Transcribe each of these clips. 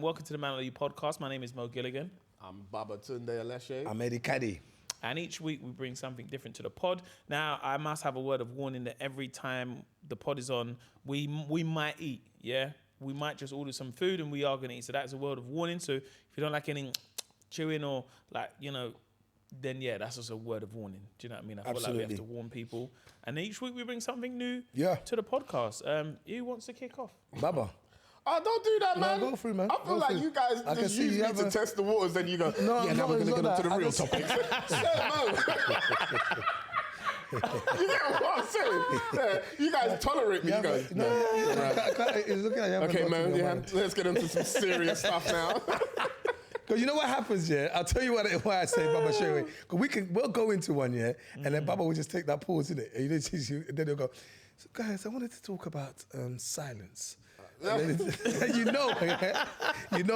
Welcome to the Man of You podcast. My name is Mo Gilligan. I'm Babatunde Aléshé. I'm Kadi. And each week we bring something different to the pod. Now, I must have a word of warning that every time the pod is on, we might eat, yeah? We might just order some food and we are going to eat. So that's a word of warning. So if you don't like any chewing or then yeah, that's also a word of warning. Do you know what I mean? I feel like we have to warn people. And each week we bring something new to the podcast. Who wants to kick off? Baba. Oh, don't do that, man. No, go through, man. I feel like you guys just use me to test the waters, then you go, now we're going to get into the real topic. You know what I'm saying? You guys tolerate me. You guys. Okay, man, let's get into some serious stuff now. Because you know what happens, yeah? I'll tell you why I say Baba straight away. Because we'll go into one, yeah? And then Baba will just take that pause, innit? And then he'll go, so guys, I wanted to talk about silence. you know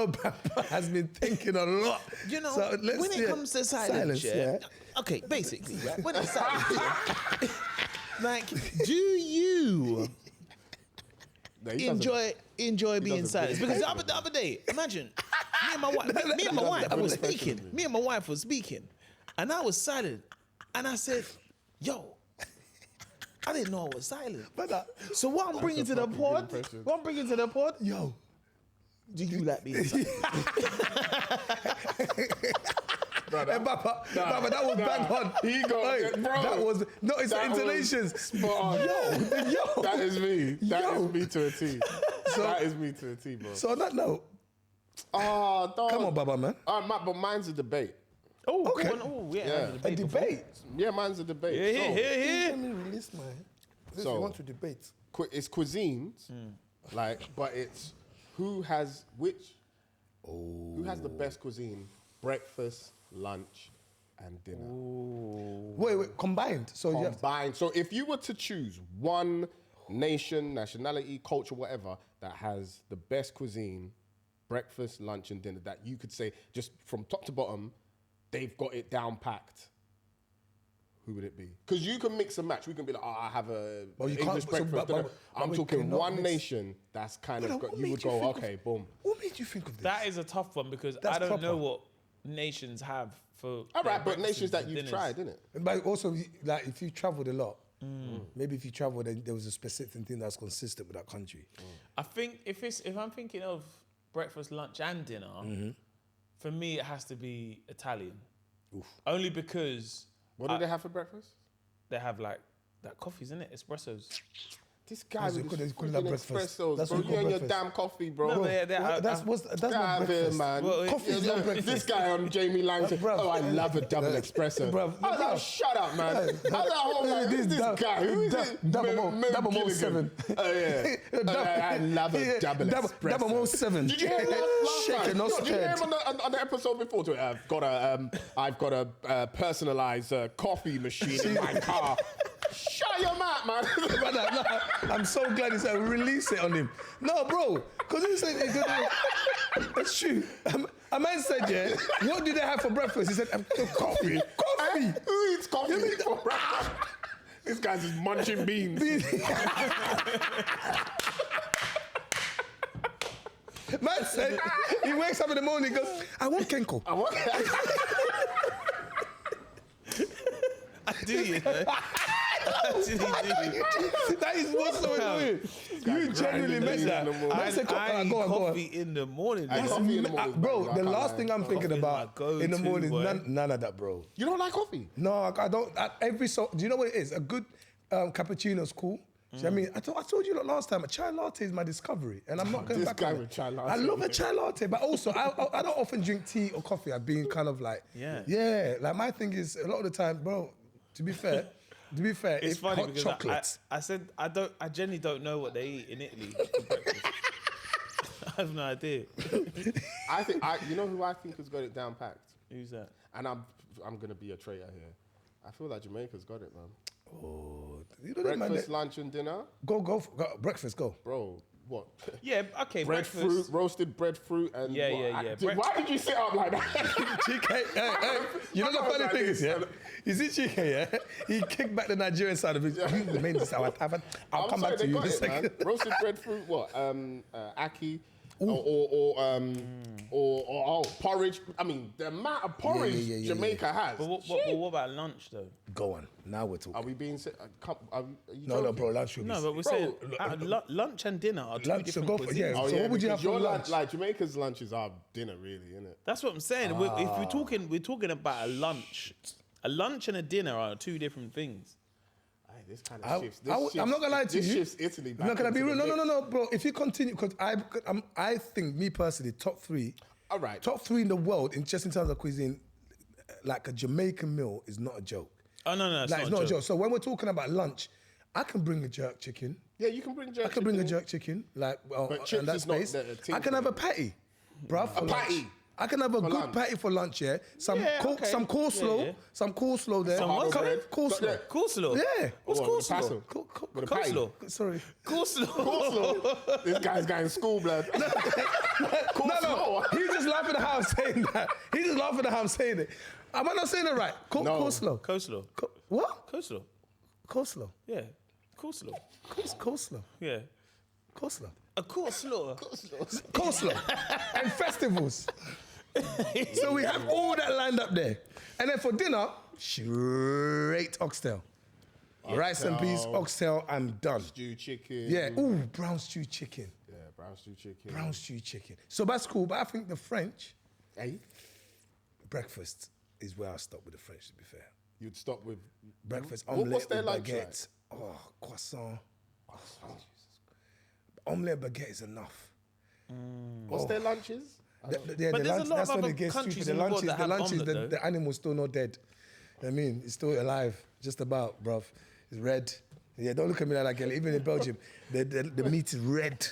Baba has been thinking a lot. You know, so when it comes to silence, okay, basically, right? When it's silence, like, do you enjoy being silent? Because the other day, imagine, me and my wife was speaking, and I was silent, and I said, yo, I didn't know I was silent. So what I'm bringing to the pod, yo, do you like being silent? Baba, that was bang on. It's the intonations. Spot on. Yo. That is me. That is me to a T. That is me to a T, bro. So on that note, come on, Baba, man. But mine's a debate. Oh, okay. A debate. Yeah, mine's a debate. Let me release mine. This you want to debate. It's cuisines, but it's who has the best cuisine, breakfast, lunch, and dinner. Ooh. Wait, combined. Combined. So if you were to choose one nation, nationality, culture, whatever, that has the best cuisine, breakfast, lunch, and dinner, that you could say just from top to bottom, they've got it down packed, who would it be? Because you can mix and match. We can be like, I have a English breakfast. I'm talking one nation that's kind of got, you would go, okay, boom. What made you think of this? That is a tough one because I don't know what nations have for. All right, but nations that you've tried, innit? But also, like, if you traveled a lot, maybe if you traveled, then there was a specific thing that's consistent with that country. I think if I'm thinking of breakfast, lunch, and dinner, for me it has to be Italian. Oof. Only because. What do they have for breakfast? They have like that coffees, innit? Espressos. This guy with his espressos, that's bro. You and your damn coffee, bro. No, that's not breakfast. Man. Coffee's not breakfast. This guy on Jamie Lang said, I love a double espresso. Shut up, man. How's that whole this guy? Who is it? Double Mo 7. Oh, yeah. I love a double espresso. Double Mo 7. Did you hear him last Shaking, not Did you hear scared. him on the episode before? I've got a personalized coffee machine in my car. Shut your mouth, man. I'm so glad he said release it on him. No, bro, because he said it's true. A man said, yeah, what do they have for breakfast? He said, coffee. Coffee. Who eats coffee for breakfast? This guy's just munching beans. Man said, he wakes up in the morning and goes, I want Kenko. I do, you know. That is what's so annoying. You genuinely meant that. I eat coffee in the morning. Bro, the last thing I'm thinking about in the morning is none of that, bro. You don't like coffee? No, I don't. Do you know what it is? A good cappuccino is cool. Do you know what I mean? I told you last time, a chai latte is my discovery, and I'm not going back on it. With chai latte. I love a chai latte, but also I don't often drink tea or coffee. I've been kind of like, like my thing is a lot of the time, bro. To be fair, it's funny hot because chocolates. I said I genuinely don't know what they eat in Italy for breakfast. I have no idea. You know who I think has got it down packed? Who's that? And I'm gonna be a traitor here. I feel like Jamaica's got it, man. Oh, breakfast, lunch, and dinner. Go, breakfast, go, bro. What? Yeah, okay. Breadfruit, roasted breadfruit, and yeah. Why did you sit up like that? Chike, hey, you know the funny thing is, yeah. You see Chike, yeah. He kicked back the Nigerian side of it. You remain this. I'll come back to you in a second. Roasted breadfruit, what? Aki. or porridge. I mean, the amount of porridge Jamaica has. But what about lunch though? Go on. Now we're talking. Are we being? No, bro. Lunch would be. No, but we're saying lunch and dinner are two different cuisines. Oh, so yeah, what would you have for lunch? Like Jamaica's lunches are dinner, really, isn't it? That's what I'm saying. If we're talking about a lunch. A lunch and a dinner are two different things. This kind of shifts. I'm not gonna lie to you. This shifts Italy. I'm not gonna be rude. No, bro. If you continue, because I think me personally, top three. All right. Top three in the world, in terms of cuisine, like a Jamaican meal is not a joke. Oh no, it's not a joke. So when we're talking about lunch, I can bring a jerk chicken. Yeah, you can bring jerk. I can bring a jerk chicken, like in that space. I can have a patty, bruv. A patty. I can have a good patty for lunch, yeah. Some coleslaw, some coleslaw there. Some what? Coleslaw. Coleslaw? Yeah. What's coleslaw? Coleslaw. Sorry. Coleslaw. This guy's going school, blood. No. He's just laughing at how I'm saying that. He's just laughing at how I'm saying it. Am I not saying it right? Coleslaw. Coleslaw. What? Coleslaw. Coleslaw. Yeah. Coleslaw. Coleslaw. Yeah. Coleslaw. A coleslaw. Coleslaw. And festivals. So we have all that lined up there. And then for dinner, straight oxtail. Rice and peas, oxtail, I'm done. Stew chicken. Yeah, ooh, brown stew chicken. Yeah, brown stew chicken. Brown stew chicken. So that's cool, but I think the French, breakfast is where I stop with the French, to be fair. You'd stop with... Breakfast, What's omelette their with lunch baguette. like? Oh, croissant. Omelette baguette is enough. What's their lunches? But there's a lot of other countries in the world that have omelette, the animal's still not dead. I mean, it's still alive, just about, bruv. It's red. Yeah, don't look at me like that, girl. Even in Belgium, the meat is red.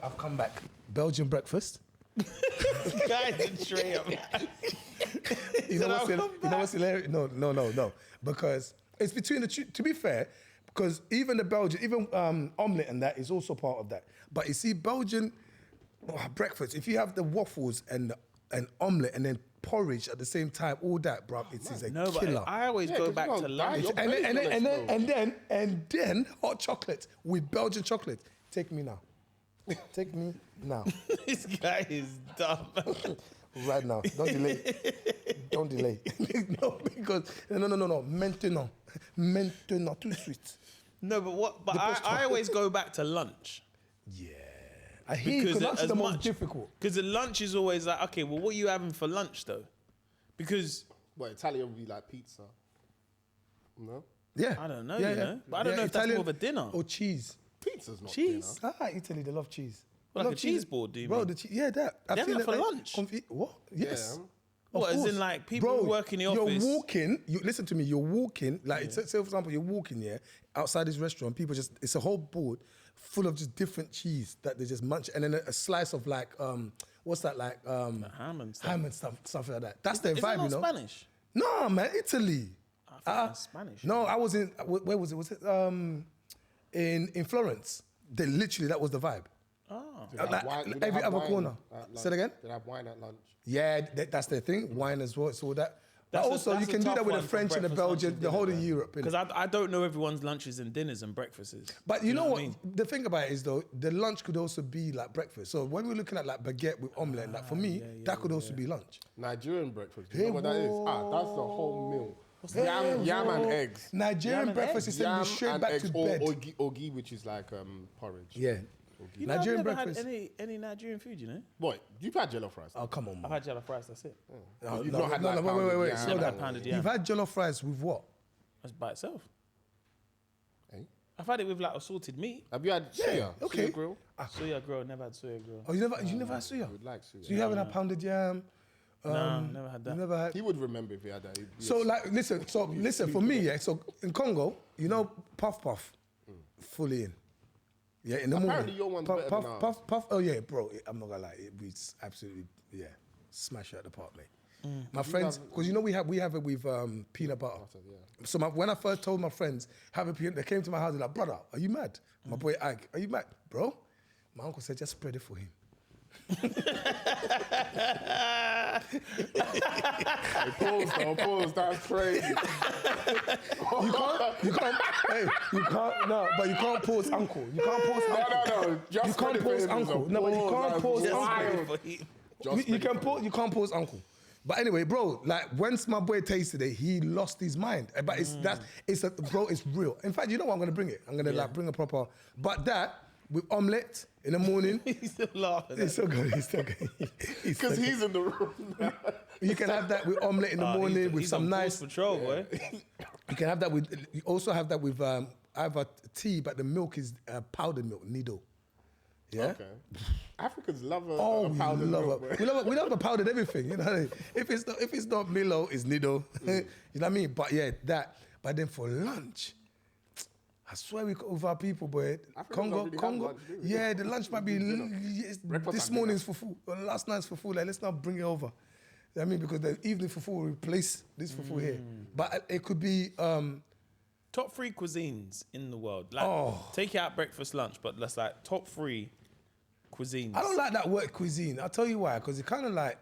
I've come back. Belgian breakfast. Guys, in straight up. You know what's hilarious? No. Because it's between the two, to be fair, because even the Belgian, omelette and that is also part of that. But you see, Belgian breakfast, if you have the waffles and omelette and then porridge at the same time, all that, bro, it is a killer. But I always go back to lunch. And then hot chocolate with Belgian chocolate. Take me now. Take me now. This guy is dumb. Right now. Don't delay. Don't delay. No, because no. Maintenant, tout de suite. No, but I always go back to lunch. Yeah. I hear because lunch is the most difficult. Because the lunch is always like, okay, well, what are you having for lunch though? Because Italian would be like pizza. No? Yeah. I don't know, you know. But I don't know if that's more of a dinner. Or cheese. Pizza's not cheese. dinner. Italy, they love cheese. Well, like a cheese board, do you bro, mean? that. They have that for lunch? What? Yes. Yeah. What, as in like people who work in the office? You're walking, listen to me, you're walking, like say for example, you're walking outside this restaurant, people it's a whole board full of just different cheese that they just munch, and then a slice of like, what's that like? Ham and stuff. Stuff like that. That's their vibe, Is it not Spanish? No, man, Italy. I think it's Spanish. No, I was in, where was it? Was it in Florence? That was the vibe. Oh. Every other corner. Say it again? They have wine at lunch. Yeah, that's their thing. Wine as well. So that. But also, you can do that with the French and the Belgian, the whole of Europe. Because I don't know everyone's lunches and dinners and breakfasts. But you know what? The thing about it is, though, the lunch could also be like breakfast. So when we're looking at like baguette with omelette, like for me, that could also be lunch. Nigerian breakfast. You know what that is? That's the whole meal. Yam and eggs. Nigerian breakfast is sending you straight back to bed. Ogi, which is like porridge. Yeah. You know, Nigerian breakfast. Had any Nigerian food, you know? What? You've had jollof rice? Oh, come on, man. I've had jollof rice, that's it. No, you've not had like wait. Yam. Slow down. Pounded yam. You've had jollof rice with what? That's by itself. Hey? I've had it with like assorted meat. Have you had suya? Okay. Suya grill? Suya grill, never had suya grill. Oh, you never had suya? I would like suya. So you haven't had pounded yam? No, never had that. You never had? He would remember if he had that. So like, listen, for me, so in Congo, you know, puff, fully in. Yeah, in the morning. Apparently your one's better than ours. Puff. Oh yeah, bro. I'm not gonna lie. It's absolutely smash it at the park, mate. My friends, because you know we have it with peanut butter. So when I first told my friends have a peanut, they came to my house and like, brother, are you mad? My boy Ag, are you mad, bro? My uncle said just spread it for him. Pause, that's crazy. You can't pause uncle. You can't pause uncle. No. Just You can't pause uncle. No, but you can't pause uncle. You can't pause uncle. But anyway, bro, like once my boy tasted it, he lost his mind. But it's real. In fact, you know what? I'm gonna bring it. I'm gonna like bring a proper. But that with omelette in the morning. He's still laughing. It's so good. He's still good. Because he's in the room now. You can have that with omelette in the morning with he's some on nice. force patrol, boy. You can have that with. You also have that with either tea, but the milk is powdered milk, nido. Yeah. Okay. Africans love a We powdered love milk, it. We love a powdered everything. You know, if it's not Milo, it's nido. You know what I mean? But yeah, that. But then for lunch, I swear we got over our people, boy. Congo. Lunch, Yeah, the lunch might be this morning's for full, or last night's for full. Like, let's not bring it over. You know what I mean, because the evening for full will replace this for full here. But it could be. Top 3 cuisines in the world. Like, take it out breakfast, lunch, but let's like top 3 cuisines. I don't like that word cuisine. I'll tell you why. Because it kind of like,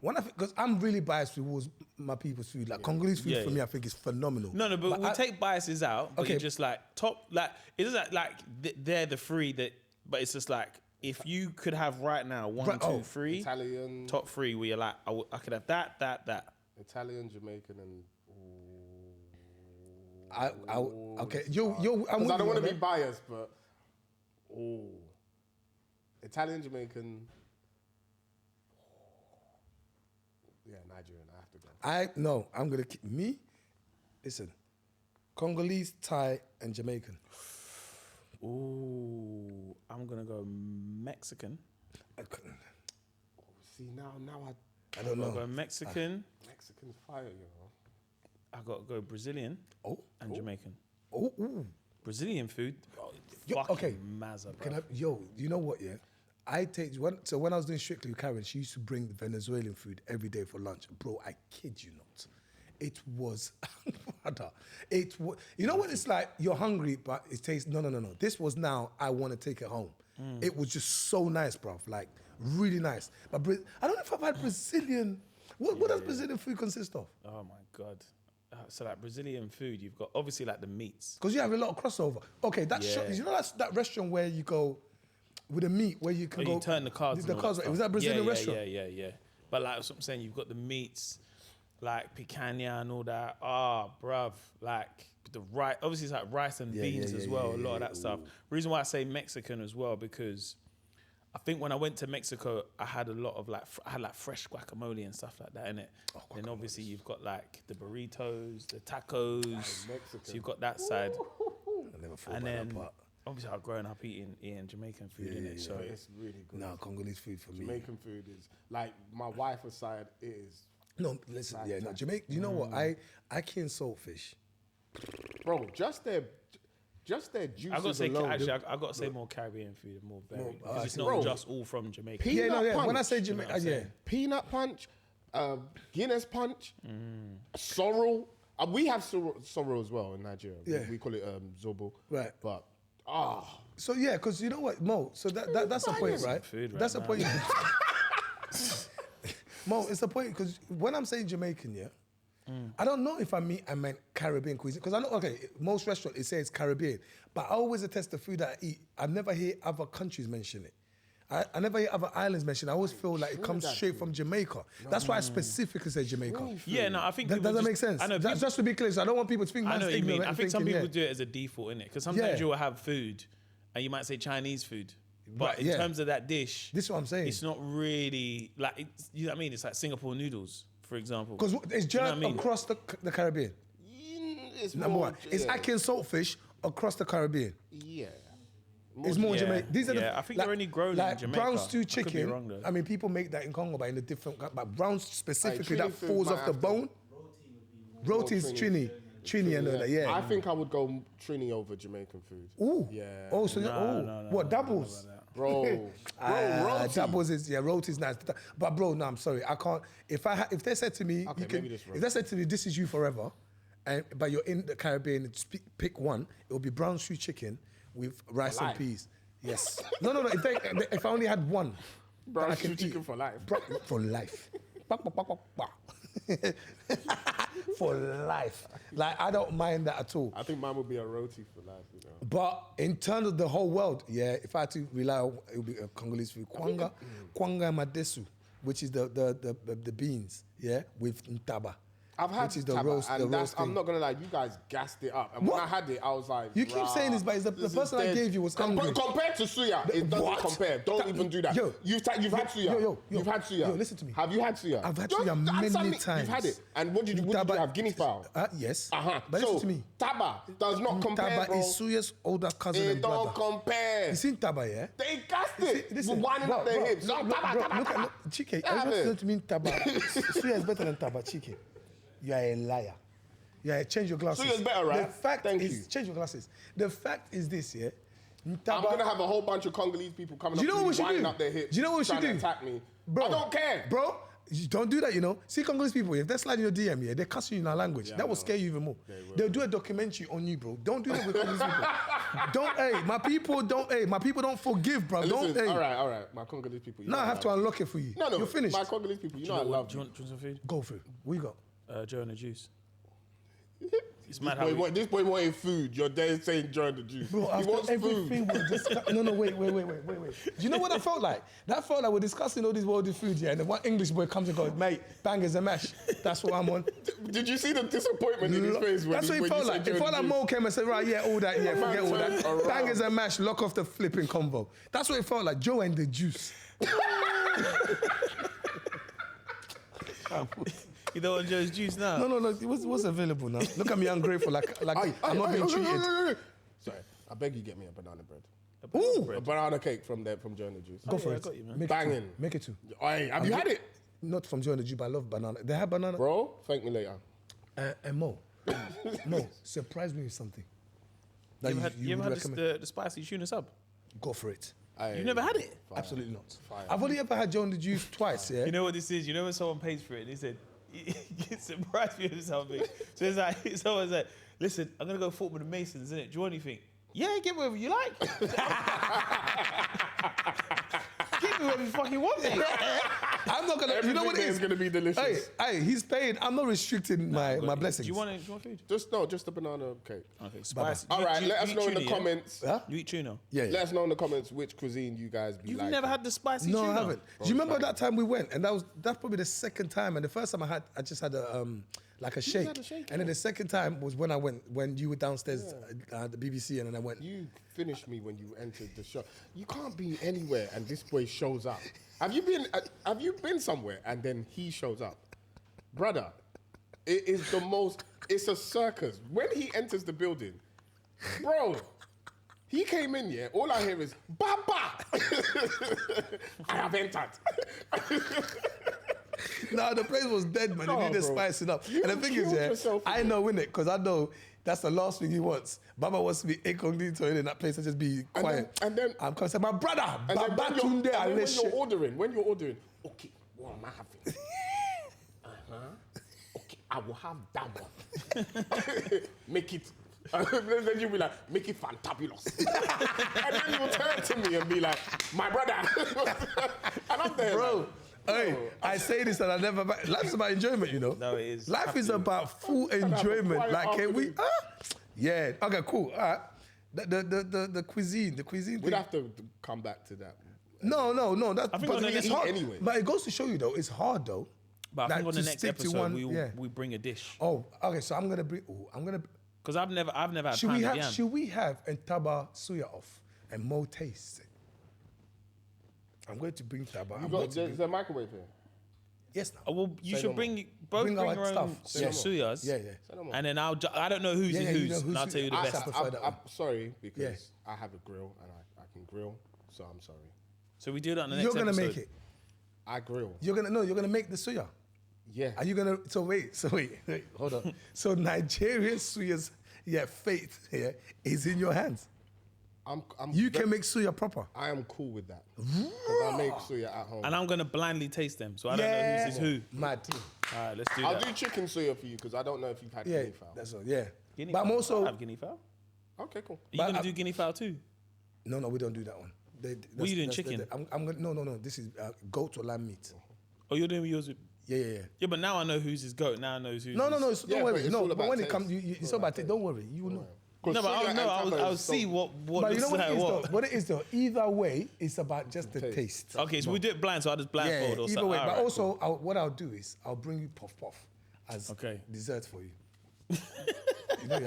because I'm really biased towards my people's food. Like Congolese food for me, I think is phenomenal. No, but we'll take biases out. But Okay. you're just like top, like it is like they're the 3 that. But it's just like if you could have right now 1, 2, 3 Italian, top 3 where you're like I could have that. Italian, Jamaican, and. Okay, I'm I with don't you want on to be that. biased, but Italian, Jamaican, Nigerian. I have to go. I'm gonna keep me. Listen, Congolese, Thai, and Jamaican. Ooh, I'm gonna go Mexican. See now I don't I'll go know. Mexican. Mexican's fire, you know. I got to go Brazilian and Jamaican. Ooh. Brazilian food, Yo, fucking okay. mazza, bro. You know what? Yeah, when I was doing Strictly with Karen, she used to bring Venezuelan food every day for lunch, bro. I kid you not, it was, you know what it's like. You're hungry, but it tastes no. This was now. I want to take it home. It was just so nice, bro. Like really nice. But I don't know if I've had Brazilian. What does Brazilian food consist of? Oh my god. So like Brazilian food, you've got obviously like the meats. Because you have a lot of crossover. Okay, that shop, you know that restaurant where you go with the meat, where you can go. You turn the cards. The cards. Was that a Brazilian restaurant? Yeah. But like what I'm saying, you've got the meats, like picanha and all that. Bruv, like the rice. Obviously, it's like rice and beans as well. A lot of that stuff. Reason why I say Mexican as well because I think when I went to Mexico, I had a lot of like fresh guacamole and stuff like that in it. Then obviously you've got like the burritos, the tacos. So you've got that side. I never thought And about then that part. obviously I've grown up eating Jamaican food in it. So It's really good. No, Congolese food for me. Jamaican food is like my wife's side is. No, listen, Jamaica. You know what? I can saltfish. Bro, just their juices I got to say, alone. actually, I got to say more Caribbean food and more varied. Because it's not Bro. just all from Jamaica. Peanut punch. When I say Jamaica, Peanut punch, Guinness punch, sorrel. We have sorrel as well in Nigeria. Yeah. We call it zobo. Right. But So yeah, because you know what, Mo. So that's the point, right? Food right That's the now. point. Mo, it's the point because when I'm saying Jamaican, I don't know if I meant Caribbean cuisine because I know. Okay, most restaurants it says Caribbean, but I always attest the food that I eat. I never hear other countries mention it. I never hear other islands mentioned. I always feel like it comes straight from Jamaica. That's why I specifically say Jamaica. Yeah, no, I think Does people that just- make sense? I know Just to be clear, so I don't want people to think I know man's what you mean. ignorant I and think some thinking, people do it as a default, innit? Because sometimes Yeah. you will have food and you might say Chinese food. But Right, in yeah. terms of that dish, This is what I'm saying. it's not really like, you know what I mean? It's like Singapore noodles, for example. Because it's Do you know just what I mean? across the Caribbean. it's Number more, one, it's Akin saltfish across the Caribbean. Yeah. It's more Yeah. Jamaican. These are Yeah, I think they're only grown in like Jamaica. brown stew I could be chicken. wrong, though. I mean, people make that in Congo, but in a different. But brown specifically Trini that food falls might off the have to- bone. Roti is Trini and all that. Yeah. I think I would go Trini over Jamaican food. Ooh. Yeah. Oh, so what doubles? Bro, roti. Doubles is roti is nice, but bro, no, I'm sorry, I can't. If they said to me, Okay, you can, maybe this if they said to me, this is you forever, but you're in the Caribbean, pick one. It will be brown stew chicken with rice and life. peas. Yes. No. If I only had one, Brown stew chicken for life. For life. For life. Like, I don't mind that at all. I think mine would be a roti for life, you know. But in terms of the whole world, yeah, if I had to rely on, it would be a Congolese food. Kwanga madesu, which is the beans, yeah, with ntaba. I've had which is the taba, roast, and the that's, roasting. I'm not gonna lie, you guys gassed it up. And when I had it, I was like, You keep saying this, but it's the person I gave you was angry. Compared to suya, it doesn't compare. Don't even do that. Yo, you've had suya. You've had suya. Yo, listen to me. Have you had suya? I've had suya many times. You've had it. And what did you have? Guinea fowl? Yes. So, But listen to me. Taba does not compare, Taba bro. is suya's older cousin and brother. It don't compare. You seen Taba, yeah? They gassed it. Listen, winding up their hips. Look, Chike, I just said to me Taba. Suya is better than Taba, Chike. You are a liar. Yeah, change your glasses. Suya's better, right? The fact Thank is, you. change your glasses. The fact is this, yeah? I'm gonna have a whole bunch of Congolese people coming up to me, winding up their hips, do you know what we should trying do? to attack me. Bro, I don't care. Bro, you don't do that, you know. See Congolese people, if they're sliding your DM, yeah, they're cussing you in our language. Yeah, that will scare you even more. They'll do a documentary on you, bro. Don't do that with Congolese people. My people don't forgive, bro. Listen, all right, my Congolese people. No, I have to unlock it for you. No, you're finished. My Congolese people, you know I love Do you. you want some food? Go for it. What you got? Joe and the juice. It's This boy wanted food. You're there saying join the juice. Bro, he wants everything food. we're discussing. No, wait. Do you know what that felt like? That felt like we're discussing all these worldly food, yeah, and then one English boy comes and goes, mate, bangers and mash. That's what I'm on. Did you see the disappointment in his face? That's what it felt like. It felt like Mo came and said, right, yeah, all that, yeah, forget all that. Around. Bangers and mash, lock off the flipping convo. That's what it felt like. Joe and the juice. You don't want Joe's juice now? No. What's available now? Look at me ungrateful, like I'm not being treated. Sorry, I beg you get me a banana bread. Ooh, A banana cake from Joe and the Juice. go for I it. got you, man. Make Banging. it two. Make it two. Have you had it? Not from Joe and the Juice, but I love banana. They have banana. Bro, thank me later. And Mo, surprise me with something. You ever would had the spicy tuna sub? Go for it. You've never had it? Absolutely not. Fire. I've only ever had Joe and the Juice twice, yeah? You know what this is? You know when someone pays for it and they said, you surprised me with something. So it's like, someone's like, listen, I'm going to go foot with the Masons, innit? Do you want anything? Yeah, get whatever you like. Get me whatever you fucking want, mate. I'm not going to, you know what it is? It's going to be delicious. Hey, he's paying. I'm not restricting my blessings. Do you want food? Just a banana cake. Okay, spicy. All right, let us you know eat in the tuna, yeah? comments. Huh? You eat tuna? Yeah. Let us know in the comments which cuisine you guys be You've like. never had the spicy No, tuna? I haven't. Do you remember that time we went? And that's probably the second time. And the first time I just had a shake. had a shake, And then the second time was when I went, when you were downstairs at the BBC, and then I went. You finished me when you entered the shop. You can't be anywhere and this boy shows up. Have you been somewhere and then he shows up? Brother, it is the most, it's a circus. When he enters the building, bro, he came in, yeah, all I hear is, Baba! I have entered. No, the place was dead, man. You need to bro. spice it up. You And the thing is, killed yeah, yourself I with know, innit? Because I know that's the last thing he wants. Baba wants to be incognito in that place and just be quiet. And then I'm going to say, my brother, And then Babatunde, Aléshé. when you're ordering, okay, what am I having? Okay, I will have that one. Make it. Then you'll be like, make it fantabulous. And then you'll turn to me and be like, my brother. And I'm there, Bro, like, hey, I say this and I never. Life's about enjoyment, you know. No, it is. Life is about full enjoyment. quiet Like, can we? afternoon. Yeah. Okay. Cool. All right. The cuisine. we'd Thing. have to come back to that. No. That's I think on the it's next- hard. anyway. But it goes to show you though, it's hard though. But I Like, think on the to next stick to episode, one- we bring a dish. Oh, okay. So I'm gonna bring. Because I've never had Should pounded we have? yam. Should we have Ntaba suya off and Mo taste it? I'm going to bring Taba. I'm going to There's a microwave here. yes, now. Oh, well, you Say should no bring Bring your our own stuff. Say no more. suyas. Yeah. no more. And then I don't know who's Yeah, is yeah, you who's, know and I'll who's tell you the who- best. I prefer that I'm one. sorry because Yeah. I have a grill and I can grill, so I'm sorry. So we do that on the next You're gonna episode. make it. I grill. You're gonna make the suya. Yeah. Are you gonna? So wait, hold on. So Nigerian suya's fate is in your hands. I'm You can make suya proper. I am cool with that. Because I make suya at home. And I'm going to blindly taste them. So I don't know who's is who. Mad. All right, let's do I'll that. do chicken suya for you because I don't know if you've had Yeah, guinea fowl. that's all. Yeah. Guinea but I'm fowl. also I have guinea fowl. Okay, cool. Are you But going to I- do guinea fowl too? no, we don't do that one. What are you doing, chicken? I'm gonna, no. This is goat or lamb meat. Oh, you're doing yours with... Yeah. Yeah, but now I know whose is goat. Now I know who's... No. Don't worry. it's No, all but about when it taste. comes, it's all about taste. Don't worry. You will know. No, but I'll see what But you know looks what like it is, what. though? What it is, though? Either way, it's about just the taste. Okay, so we do it blind, so I'll just blindfold or Either something. way. All But right, also, what I'll do is I'll bring you puff as dessert for you. you know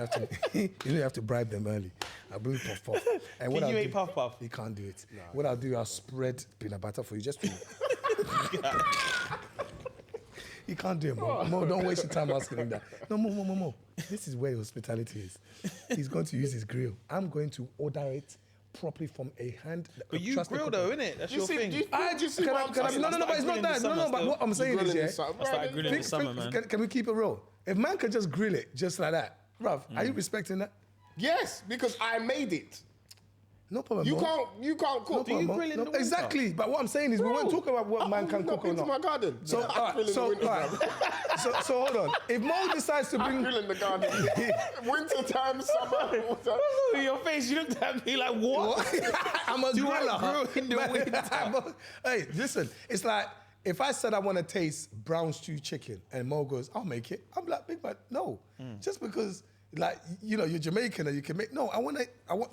you have to bribe them early. I'll bring you puff. And Can you eat puff? You can't do it. No. What I'll do, I'll spread peanut butter for you just to... You can't do it, Mo. Mo, don't waste your time asking him that. No, Mo. This is where hospitality is. He's going to use his grill. I'm going to order it properly from a hand. But you grill though, innit? That's your thing. No, but it's not that. No, but what I'm saying is, I started grilling in the summer, man. Can we keep it real? If man can just grill it just like that, bruv, are you respecting that? Yes, because I made it. No problem. You Mo. can't cook. Do you grill in the winter? Exactly. But what I'm saying is, we won't talk about what man can cook or into not. my garden. So, I grill in the winter, bro. so hold on. If Mo decides to I bring, grill in the garden. Winter time, summer. Look at your face. You looked at me like, what? I'm a griller. grill in the winter? Hey, listen. It's like if I said I want to taste brown stew chicken, and Mo goes, "I'll make it." I'm like, big man, no. Just because, like, you know, you're Jamaican and you can make. No, I want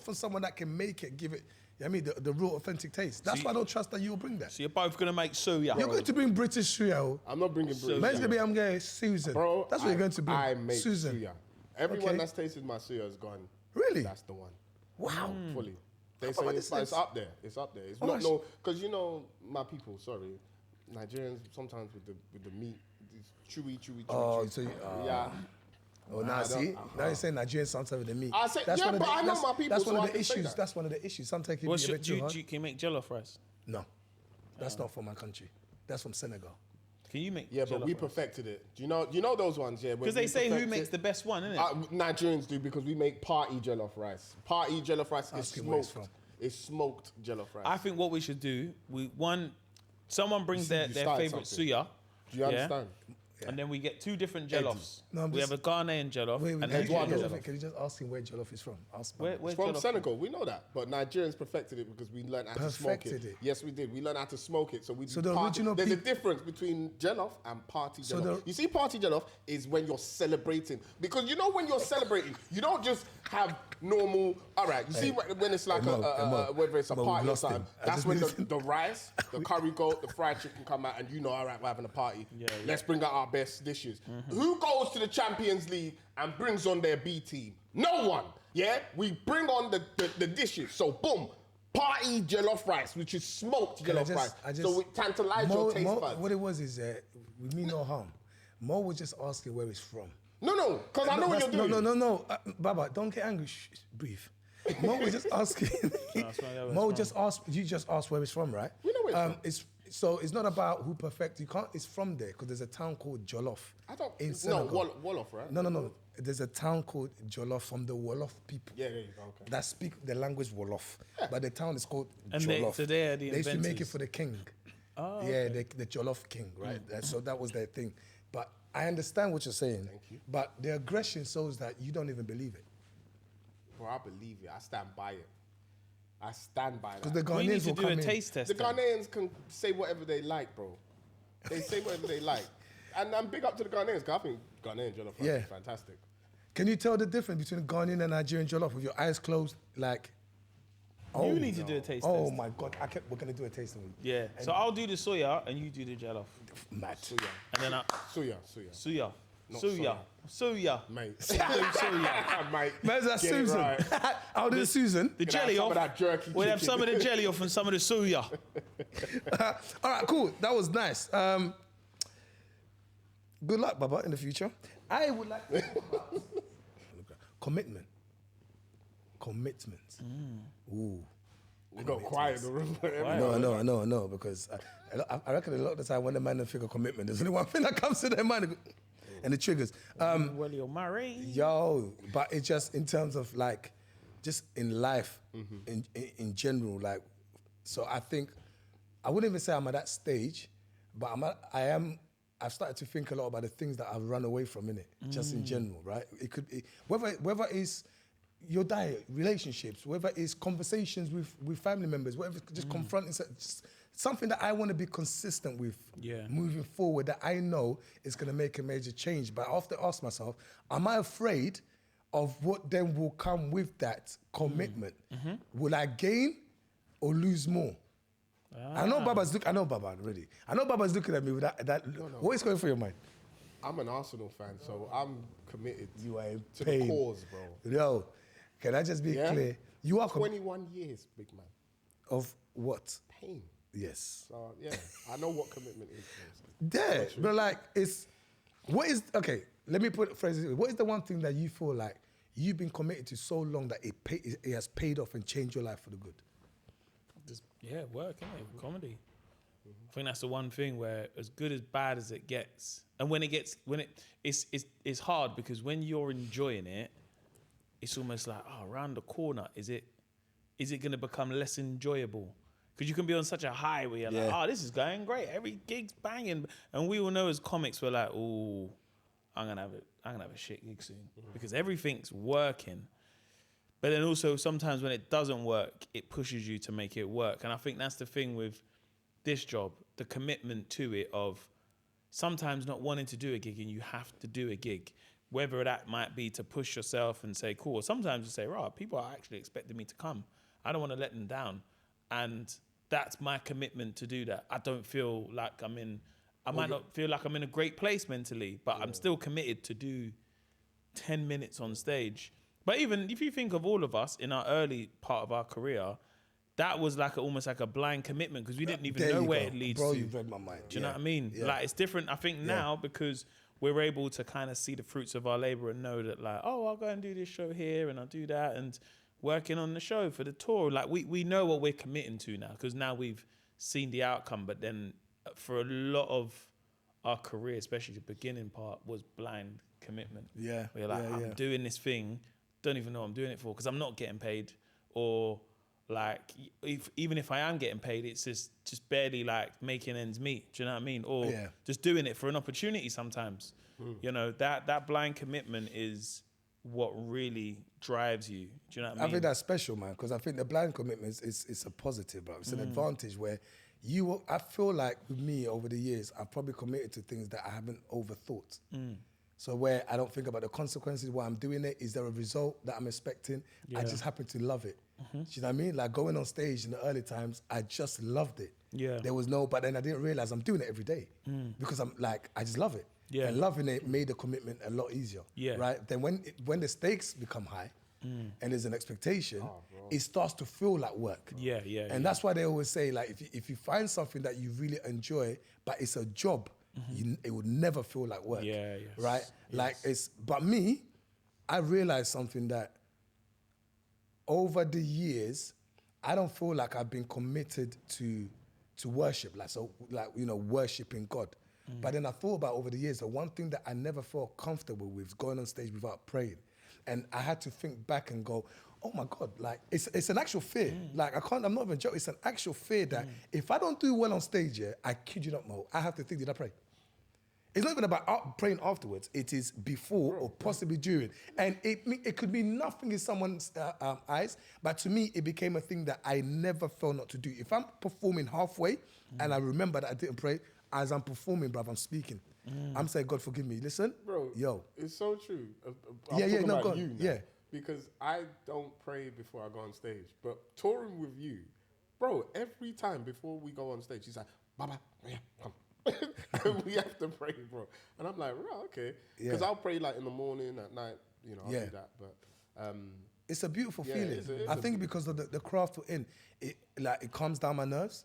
for someone that can make it, give it. I mean, the real authentic taste. That's why I don't trust that you'll bring that. So you're both going to make suya. You're going to bring British suya. I'm not bringing British. Man's going to be, I'm going Susan. Bro, that's what you're going to bring. I make Susan. suya. Everyone that's tasted my suya has gone. Really? That's the one. Wow. Fully. They say it's up there. It's up there. It's not no, because you know my people. Sorry, Nigerians sometimes with the meat, it's chewy. Oh, chewy. so yeah. Oh, now see, now you're saying Nigerian sometimes with the meat. I said, but I know my people. That's one so of I the can say issues. that. That's one of the issues. Sometimes it can be a bit too hard. Can you make jollof rice? No, that's not from my country. That's from Senegal. Can you make Yeah, but we rice? perfected it. Do you know those ones? Yeah, Because they say who makes the best one, innit? Nigerians do because we make party jollof rice. Party jollof rice is Ask him where it's smoked. from. It's smoked jollof rice. I think what we should do, someone brings their started favorite something. suya. Do you understand? And then we get two different jolloffs. No, I'm we have a Ghanaian jollof Wait, and can a you, Nigerian just, jollof. can you just ask him where jollof is from? Ask him. Where's It's from jollof? Senegal, we know that. But Nigerians perfected it because we learned how to smoke Perfected it. it? Yes, we did. We learned how to smoke it. So we So do the party. original There's a difference between jollof and party So jollof. the- You see, party jollof is when you're celebrating. Because you know when you're celebrating, you don't just have normal, all right, you see when it's like Mo, whether it's a Mo, party we've or lost something, him. I that's just when need the rice, the curry goat, the fried chicken come out and you know, all right, we're having a party. Let's bring out our best dishes. Who goes to the Champions League and brings on their B team? No one, yeah? We bring on the dishes, so boom, party jollof rice, which is smoked jollof rice. So it tantalizes your taste buds. What it was is, we mean no harm. Mo was just asking where it's from. No, because I know what you're doing. No. Baba, don't get angry. Shh, breathe. Mo was just asking. Mo just asked. You just asked where it's from, right? We know where it's from. It's not about who perfect. You can't. It's from there because there's a town called Jollof. in Senegal. Wolof, right? No. There's a town called Jollof from the Wolof people. Yeah, there you go. Okay. That speak the language Wolof, but the town is called And Jollof. so they are the They used to make it inventors. for the king. Oh, Yeah, the Jollof king, right? So that was their thing. But I understand what you're saying. Thank you. But the aggression shows that you don't even believe it. Bro, I believe it. I stand by it. I stand by Because that. the We need Ghanaians to will do come a in. taste test. The then. Ghanaians can say whatever they like, bro. They say whatever they like. And I'm big up to the Ghanaians, because I think Ghanaian jollof rice is fantastic. Can you tell the difference between Ghanaian and Nigerian jollof with your eyes closed? Like, You need to do a taste oh test. my God, we're going to do a tasting with you. Yeah. So I'll do the soya and you do the jollof. Mad. And then Suya. suya. Not Suya. Mate. Suya. Mate. Where's that Get it Susan? right. I'll do Susan. The Can I have jelly some off. of that jerky We'll have chicken? some of the jelly off and some of the suya. All right, cool. That was nice. Good luck, Baba, in the future. I would like to talk about commitment. Ooh. We got quiet in the room. No, because I reckon a lot of the time when the man don't figure commitment, there's only one thing that comes to their mind, and it triggers. Well, you're married. Yo, but it's just in terms of like, just in life, in general, like, so I think, I wouldn't even say I'm at that stage, but I've started to think a lot about the things that I've run away from in it, just in general, right? It could be, whether it's your diet, relationships, whether it's conversations with family members, whatever, just confronting just something that I want to be consistent with moving forward, that I know is going to make a major change. But I have to ask myself, am I afraid of what then will come with that commitment? Will I gain or lose more? I know Baba's already. I know Baba's looking at me with that. No. What is going through your mind? I'm an Arsenal fan, so I'm committed You are in to pain. the cause, bro. Yo, can I just be clear? You are 21 years, big man. of what? Pain. Yes. So, yeah, I know what commitment is. There, but like, let me phrase it. What is the one thing that you feel like you've been committed to so long that it has paid off and changed your life for the good? Just, work, innit? Comedy. I think that's the one thing where, as good as bad as it gets, and it's hard, because when you're enjoying it, it's almost like, around the corner, is it going to become less enjoyable? Because you can be on such a high where you're like, this is going great, every gig's banging, and we all know as comics, we're like, I'm gonna have a shit gig soon, because everything's working. But then also sometimes when it doesn't work, it pushes you to make it work. And I think that's the thing with this job, the commitment to it, of sometimes not wanting to do a gig and you have to do a gig, whether that might be to push yourself and say, cool, or sometimes you say, right, people are actually expecting me to come. I don't want to let them down. And that's my commitment to do that. I don't feel like I might not feel like I'm in a great place mentally, but I'm still committed to do 10 minutes on stage. But even if you think of all of us in our early part of our career, that was like almost like a blind commitment, because we didn't even know where it leads Bro, to. you've read my mind. Do you know what I mean? Yeah. Like, it's different, I think, now, because we're able to kind of see the fruits of our labor and know that, like, I'll go and do this show here and I'll do that, and working on the show for the tour. Like, we know what we're committing to now, because now we've seen the outcome. But then for a lot of our career, especially the beginning part, was blind commitment. Yeah. Where you're like, I'm doing this thing, don't even know what I'm doing it for, because I'm not getting paid. Or like, even if I am getting paid, it's just barely like making ends meet. Do you know what I mean? Or just doing it for an opportunity sometimes. You know, that blind commitment is what really drives you. Do you know what I mean? I think that's special, man, because I think the blind commitment is a positive, bro. It's an advantage where I feel like with me over the years, I've probably committed to things that I haven't overthought. So where I don't think about the consequences while I'm doing it, is there a result that I'm expecting? I just happen to love it. Do you know what I mean? Like going on stage in the early times, I just loved it. There was but then I didn't realize I'm doing it every day because I'm like, I just love it. And loving it made the commitment a lot easier. Right? Then when the stakes become high and there's an expectation, it starts to feel like work. And that's why they always say, like, if you find something that you really enjoy, but it's a job, it would never feel like work. Right? Like but me, I realized something, that over the years, I don't feel like I've been committed to worship, worshiping God. But then I thought about over the years, the one thing that I never felt comfortable with, going on stage without praying. And I had to think back and go, oh my God, like it's an actual fear. Like I'm not even joking, it's an actual fear that if I don't do well on stage, I kid you not, Mo, I have to think, did I pray? It's not even about praying afterwards. It is before or possibly during. And it could be nothing in someone's eyes, but to me, it became a thing that I never felt not to do. If I'm performing halfway and I remember that I didn't pray, as I'm performing, bruv, I'm speaking. I'm saying, God, forgive me. Listen, bro, yo. It's so true. I'm talking about you now, because I don't pray before I go on stage. But touring with you, bro, every time before we go on stage, he's like, Baba, yeah, come. And we have to pray, bro. And I'm like, right, okay. Because I'll pray like in the morning, at night, I'll do that. But it's a beautiful feeling. I think because of the craft we're in, it calms down my nerves.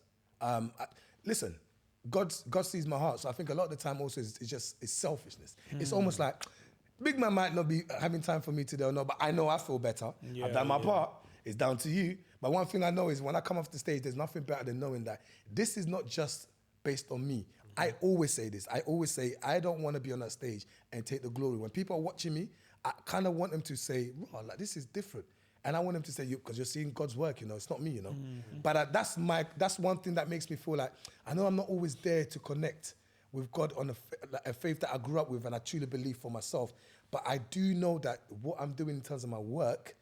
Listen, God sees my heart, so I think a lot of the time also it's selfishness. It's almost like, big man might not be having time for me today or not, but I know I feel better. I've done my part. It's down to you. But one thing I know is when I come off the stage, there's nothing better than knowing that this is not just based on me. I always say this. I always say, I don't want to be on that stage and take the glory. When people are watching me, I kind of want them to say, "Raw, like this is different." And I want them to say, because you're seeing God's work, it's not me, But that's one thing that makes me feel like, I know I'm not always there to connect with God on a faith that I grew up with and I truly believe for myself. But I do know that what I'm doing in terms of my work,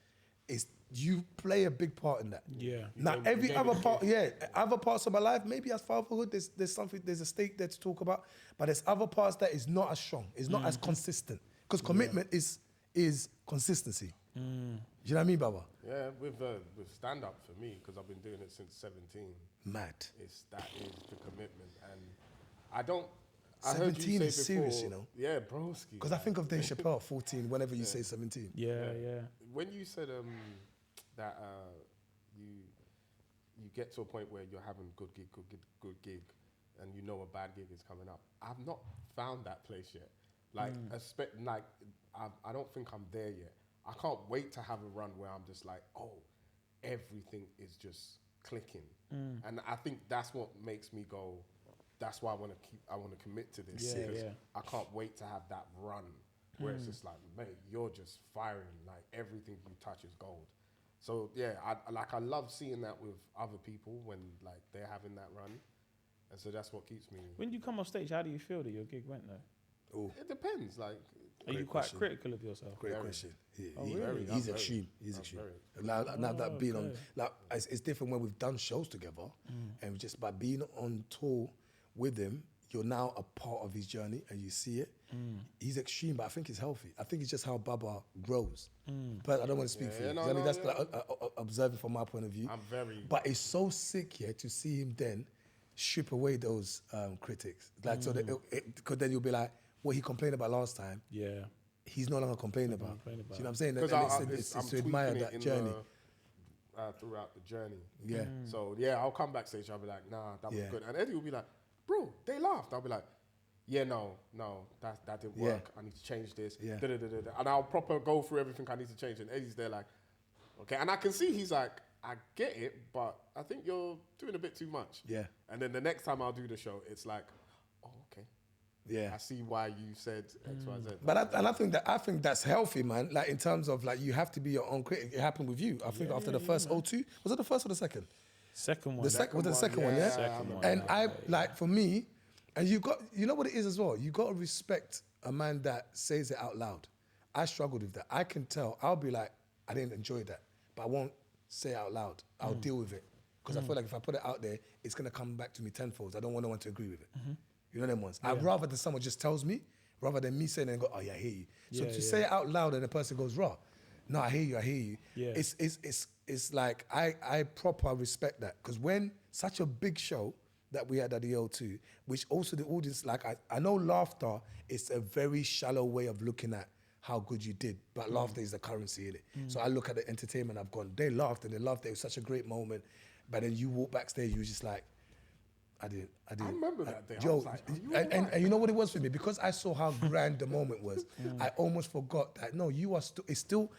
is you play a big part in that. Yeah. Now every other part, other parts of my life, maybe as fatherhood, there's a stake there to talk about, but there's other parts that is not as strong, it's not as consistent, because commitment is consistency. Do you know what I mean, Baba? Yeah, with stand up for me, because I've been doing it since 17. Mad. That is the commitment, and I don't. 17 is before, serious, you know. Yeah, broski. Because I think of Dave Chappelle 14 whenever you say 17. Yeah. When you said that you get to a point where you're having good gig, and you know a bad gig is coming up. I've not found that place yet. Like, I don't think I'm there yet. I can't wait to have a run where I'm just like, oh, everything is just clicking, and I think that's what makes me go. That's why I want to commit to this, because I can't wait to have that run where it's just like, mate, you're just firing, like everything you touch is gold. So yeah, I love seeing that with other people when like they're having that run, and so that's what keeps me. When you come off stage, how do you feel that your gig went though? Oh, It depends. Like, Are you quite critical of yourself? great question. really? He's extreme. He's extreme. Now that being on, like, it's different when we've done shows together, and just by being on tour with him, you're now a part of his journey and you see it. He's extreme, but I think it's healthy. I think it's just how Baba grows. But I don't want to speak for you. I mean, that's like, observing from my point of view. I'm very. But it's so sick, to see him then strip away those critics. Like, so that because then you'll be like, what he complained about last time, he's no longer complaining about. You know what I'm saying? Because it's to admire that journey. Throughout the journey. Yeah. So I'll come backstage. I'll be like, nah, that was good. And Eddie will be like, bro, they laughed. I'll be like, yeah, no, that didn't work. I need to change this. Yeah. And I'll proper go through everything I need to change. And Eddie's there like, okay. And I can see he's like, I get it, but I think you're doing a bit too much. Yeah. And then the next time I'll do the show, it's like, oh, okay. Yeah. I see why you said X, Y, Z. But I think that's healthy, man. Like, in terms of like, you have to be your own critic. It happened with you. I think after the first O2, was it the first or the second? Second one. Was the second one, yeah? Second one. And I, like, for me, and you know what it is as well? You got to respect a man that says it out loud. I struggled with that. I can tell. I'll be like, I didn't enjoy that, but I won't say it out loud. I'll deal with it. Because I feel like if I put it out there, it's going to come back to me tenfold. I don't want no one to agree with it. You know them ones? I'd rather that someone just tells me, rather than me saying it and go, oh yeah, I hear you. So to say it out loud and the person goes, raw, no, I hear you. Yeah. It's like, I proper respect that. Because when such a big show that we had at the O2, which also the audience, like, I know laughter is a very shallow way of looking at how good you did, but laughter is the currency in it. So I look at the entertainment, I've gone, they laughed, it was such a great moment. But then you walk backstage, you were just like, I didn't. I remember that day. Joe, I was like, and you know what it was for me? Because I saw how grand the moment was, I almost forgot that, no, you are still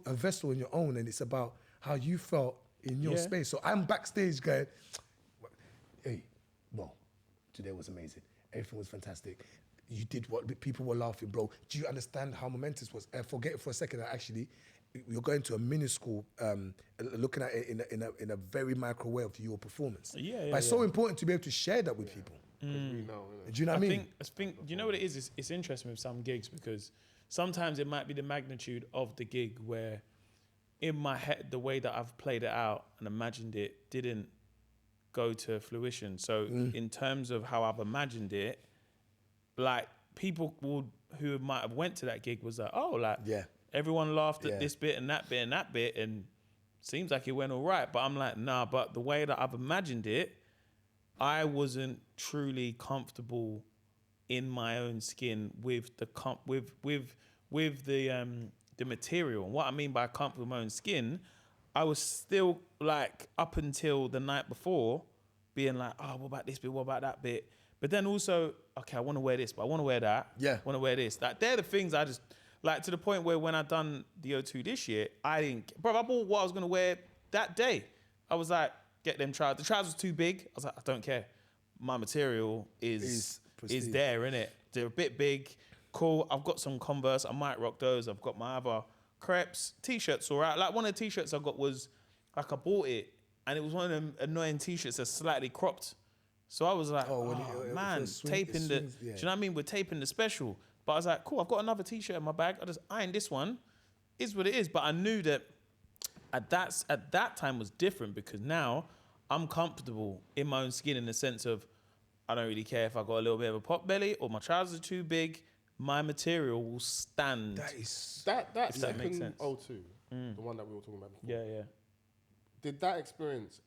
a vessel in your own, and it's about how you felt in your space. So I'm backstage going, hey, well, today was amazing. Everything was fantastic. You did what people were laughing, bro. Do you understand how momentous it was? Forget it for a second that actually you're going to a mini school, looking at it in a very micro way of your performance. But it's so important to be able to share that with people. Do you know what I mean? I think, do you know what it is? It's interesting with some gigs because sometimes it might be the magnitude of the gig where in my head, the way that I've played it out and imagined it didn't go to fruition. So in terms of how I've imagined it, like people who might have went to that gig was like, oh, like, everyone laughed at this bit and that bit and that bit, and seems like it went all right. But I'm like, nah. But the way that I've imagined it, I wasn't truly comfortable in my own skin with the the material. And what I mean by comfortable in my own skin, I was still like up until the night before, being like, oh, what about this bit? What about that bit? But then also, okay, I want to wear this, but I want to wear that. I want to wear this. Like, they're the things I just. Like, to the point where when I done the O2 this year, I bought what I was going to wear that day. I was like, get them trousers. The trousers were too big. I was like, I don't care. My material is there, innit? They're a bit big. Cool. I've got some Converse. I might rock those. I've got my other crepes. T-shirts, all right. Like, one of the T-shirts I got was, like, I bought it, and it was one of them annoying T-shirts that's slightly cropped. So I was like, man, taping the... Do you know what I mean? We're taping the special. But I was like, cool, I've got another T-shirt in my bag. I just ironed this one. Is what it is. But I knew that at that time was different because now I'm comfortable in my own skin in the sense of I don't really care if I got a little bit of a pot belly or my trousers are too big. My material will stand. That is That If that makes sense. O2, the one that we were talking about before. Yeah, yeah. Did that experience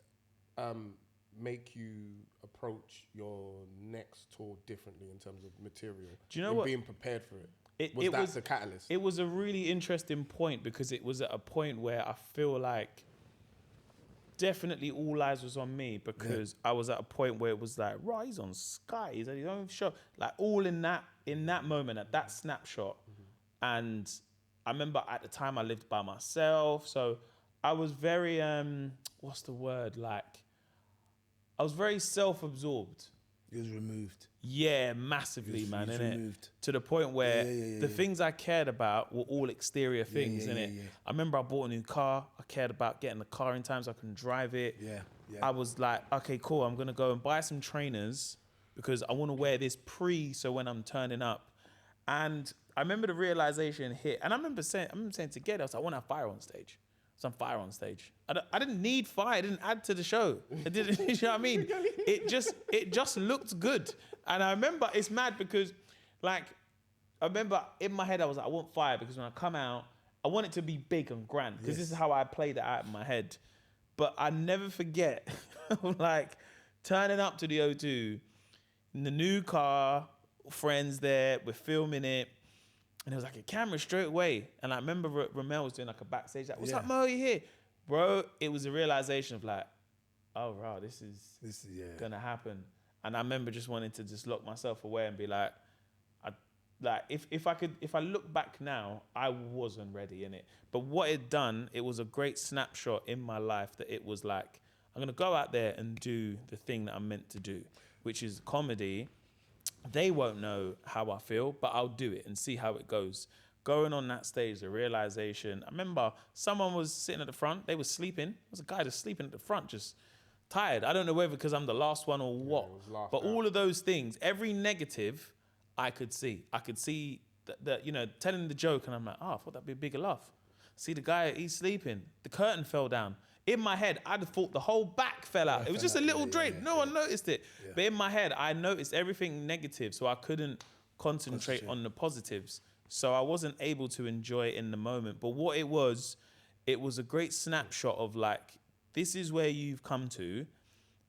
make you approach your next tour differently in terms of material? Do you know in what? Being prepared for it. It That was the catalyst? It was a really interesting point because it was at a point where I feel like definitely all eyes was on me because I was at a point where it was like, right, he's on Sky, he's at his own show, like all in that moment, at that snapshot. And I remember at the time I lived by myself, so I was very what's the word, like I was very self-absorbed. It was removed. Yeah, massively, man, was innit? removed. To the point where the things I cared about were all exterior things, innit? yeah. I remember I bought a new car. I cared about getting the car in time so I can drive it. Yeah. I was like, okay, cool. I'm going to go and buy some trainers because I want to wear this so when I'm turning up. And I remember the realization hit. And I remember saying to Get, I was like, I want to have fire on stage. Some fire on stage. I didn't need fire. It didn't add to the show. It didn't. You know what I mean? It just looked good. And I remember it's mad because, like, I remember in my head I was like, I want fire because when I come out, I want it to be big and grand because this is how I played it out in my head. But I never forget, like, turning up to the O2 in the new car, friends there, we're filming it. And it was like a camera straight away. And I remember Ramel was doing like a backstage, like, what's up, Mo, you here? Bro, it was a realization of like, oh, wow, this is gonna happen. And I remember just wanting to just lock myself away and be like, if I look back now, I wasn't ready in it. But what it done, it was a great snapshot in my life that it was like, I'm gonna go out there and do the thing that I'm meant to do, which is comedy. They won't know how I feel, but I'll do it and see how it goes. Going on that stage, the realization. I remember someone was sitting at the front. They were sleeping. There was a guy just sleeping at the front, just tired. I don't know whether because I'm the last one or what. But all of those things, every negative, I could see. I could see that telling the joke, and I'm like, I thought that'd be a bigger laugh. See the guy, he's sleeping. The curtain fell down. In my head, I'd have thought the whole back fell out. It was just a little drape. No one noticed it. Yeah. But in my head, I noticed everything negative, so I couldn't concentrate on the positives. So I wasn't able to enjoy it in the moment. But what it was a great snapshot of like, this is where you've come to,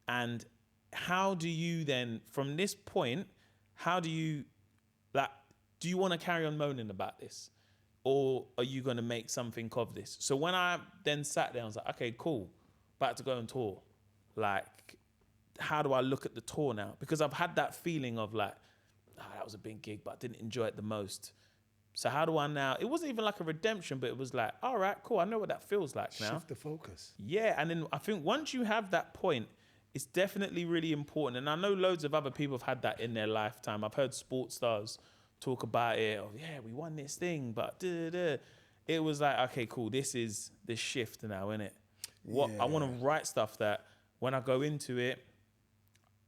and how do you then, from this point, do you want to carry on moaning about this? Or are you going to make something of this? So when I then sat there, I was like, okay, cool. About to go on tour. Like, how do I look at the tour now? Because I've had that feeling of like, that was a big gig, but I didn't enjoy it the most. So how do I now? It wasn't even like a redemption, but it was like, all right, cool. I know what that feels like now. Shift the focus. Yeah, and then I think once you have that point, it's definitely really important. And I know loads of other people have had that in their lifetime. I've heard sports stars talk about it. Oh, yeah, we won this thing, but it was like, okay, cool. This is the shift now, innit? I want to write stuff that when I go into it,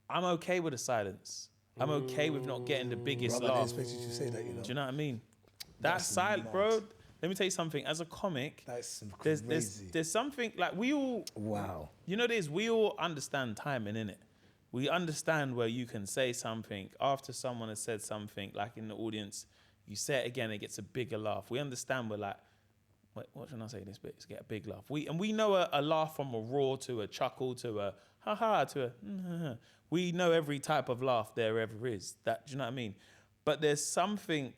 I'm okay with the silence. I'm okay with not getting the biggest laugh. I didn't expect you to say that, Do you know what I mean? That's silent, bro. Let me tell you something. As a comic, there's something like we all. Wow. You know this. We all understand timing, innit? We understand where you can say something after someone has said something, like in the audience, you say it again, it gets a bigger laugh. We understand we're like, wait, what should I say this bit? It's get a big laugh. We know a laugh from a roar to a chuckle to a ha-ha to a we know every type of laugh there ever is. Do you know what I mean? But there's something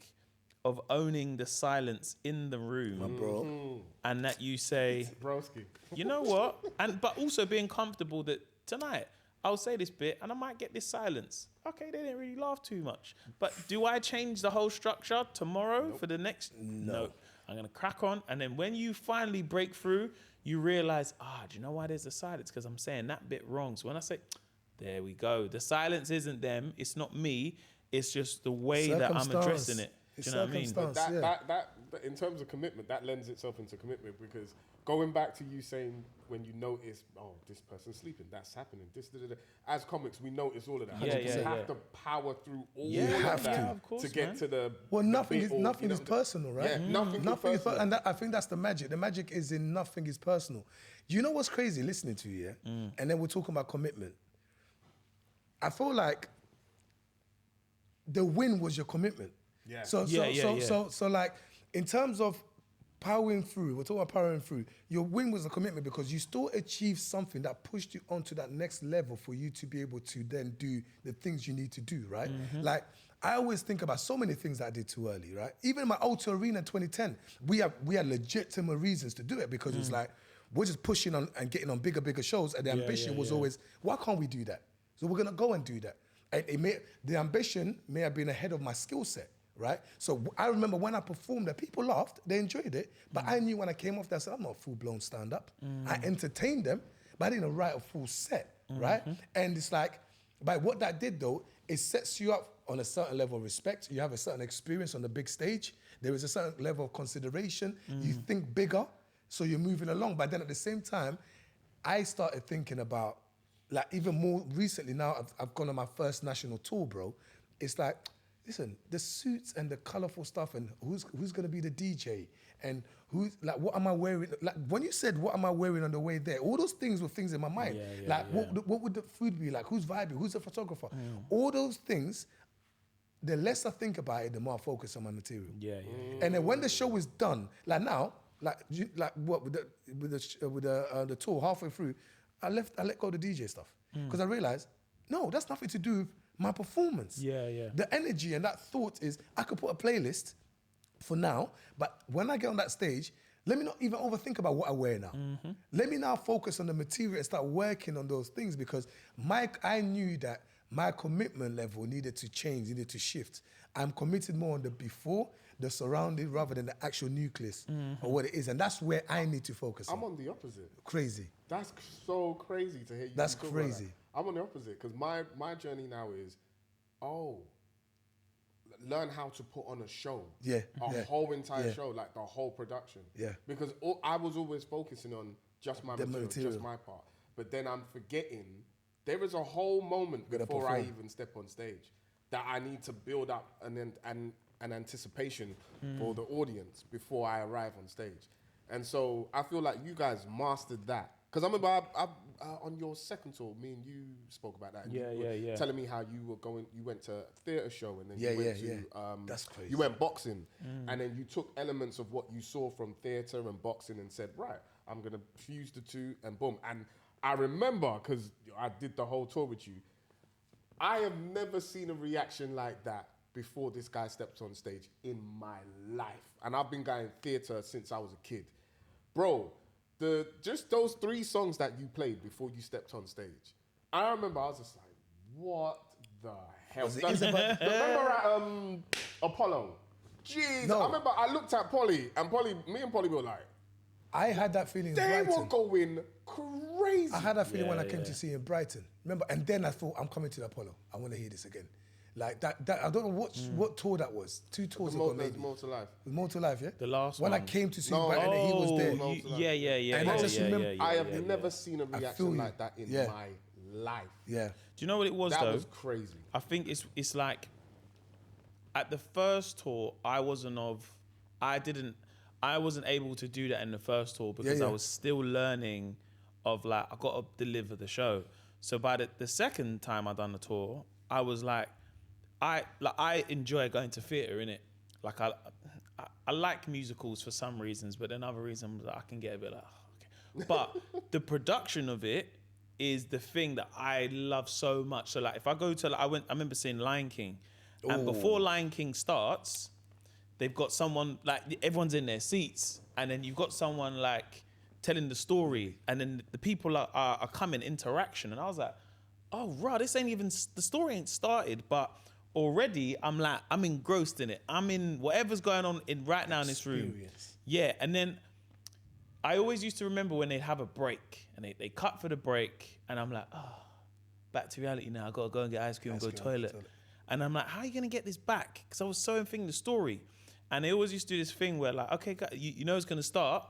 of owning the silence in the room. My bro. And that you say, broski, you know what? But also being comfortable that tonight, I'll say this bit and I might get this silence. Okay, they didn't really laugh too much. But do I change the whole structure tomorrow for the next? No. I'm going to crack on. And then when you finally break through, you realize, do you know why there's a silence? Because I'm saying that bit wrong. So when I say, there we go. The silence isn't them. It's not me. It's just the way that I'm addressing it. Do you know what I mean? in terms of commitment, that lends itself into commitment because going back to you saying when you notice, oh, this person's sleeping, that's happening. As comics, we notice all of that. Yeah, you have to power through all have of that to. Of course, to get to the. Well, nothing the is personal, right? Yeah, nothing is personal. And I think that's the magic. The magic is in nothing is personal. You know what's crazy listening to you, yeah? And then we're talking about commitment. I feel like the win was your commitment. Yeah. So like in terms of powering through, we're talking about powering through, your win was a commitment because you still achieved something that pushed you onto that next level for you to be able to then do the things you need to do, right? Like, I always think about so many things that I did too early, right? Even in my O2 Arena in 2010, we had legitimate reasons to do it because it's like, we're just pushing on and getting on bigger shows, and the ambition was always, why can't we do that? So we're gonna go and do that. And the ambition may have been ahead of my skill set, right? So I remember when I performed that, people laughed, they enjoyed it, but I knew when I came off that, I said, I'm not full-blown stand-up. I entertained them, but I didn't write a full set, right? And it's like, but what that did though, it sets you up on a certain level of respect. You have a certain experience on the big stage. There is a certain level of consideration. You think bigger, so you're moving along. But then at the same time, I started thinking about, like even more recently now, I've gone on my first national tour, bro. It's like, listen, the suits and the colorful stuff and who's gonna be the DJ and who's like, what am I wearing? Like when you said, what am I wearing on the way there? All those things were things in my mind. What would the food be like? Who's vibing? Who's the photographer? All those things, the less I think about it, the more I focus on my material. And then when the show is done, like now, with the tour halfway through, I let go of the DJ stuff because I realized, no, that's nothing to do with my performance. The energy and that thought is, I could put a playlist for now, but when I get on that stage, let me not even overthink about what I wear now. Let me now focus on the material and start working on those things because I knew that my commitment level needed to change, needed to shift. I'm committed more on the before, the surrounding, rather than the actual nucleus or what it is. And that's where I need to focus on. I'm on the opposite. Crazy. That's so crazy to hear you. That's talk crazy. About that. I'm on the opposite because my journey now is, learn how to put on a show. A whole entire show, like the whole production. Because I was always focusing on just my material, just my part. But then I'm forgetting there is a whole moment before I even step on stage that I need to build up an anticipation for the audience before I arrive on stage. And so I feel like you guys mastered that. Because I remember on your second tour, me and you spoke about that. And you were telling me how you went to a theatre show and then you went to, that's crazy. You went boxing and then you took elements of what you saw from theatre and boxing and said, right, I'm going to fuse the two and boom. And I remember, because I did the whole tour with you, I have never seen a reaction like that before this guy stepped on stage in my life. And I've been going theatre since I was a kid. Bro, just those 3 songs that you played before you stepped on stage, I remember I was just like, what the hell? Remember at Apollo? Jeez, I remember I looked at Polly, and me and Polly were like, I had that feeling in they Brighton. were going crazy. I had that feeling when I came to see you in Brighton. Remember? And then I thought, I'm coming to the Apollo. I want to hear this again. Like that I don't know what tour that was. 2 tours ago, maybe. More to Life. With More to Life, yeah? The last when one. I came to see Brighton, he was there. Yeah. And I just remember, I have never seen a reaction like that in my life. Yeah. Do you know what it was, That though? was crazy. I think it's like, at the first tour, I wasn't able to do that in the first tour because I was still learning of like, I got to deliver the show. So by the second time I done the tour, I was like, I enjoy going to theatre, innit? Like I like musicals for some reasons, but then other reasons I can get a bit like, okay. But the production of it is the thing that I love so much. So like, if I go to, I remember seeing Lion King, and before Lion King starts, they've got someone, like everyone's in their seats, and then you've got someone like telling the story, and then the people are coming, interaction, and I was like, oh, right, this ain't even, the story ain't started, but already I'm engrossed in it. I'm in whatever's going on right now in this room. Yeah, and then I always used to remember when they'd have a break, and they cut for the break, and I'm like, oh, back to reality now. I got to go and get ice cream and go to the toilet. And I'm like, how are you going to get this back? Because I was so thinking the story. And they always used to do this thing where like, okay, you know it's gonna start,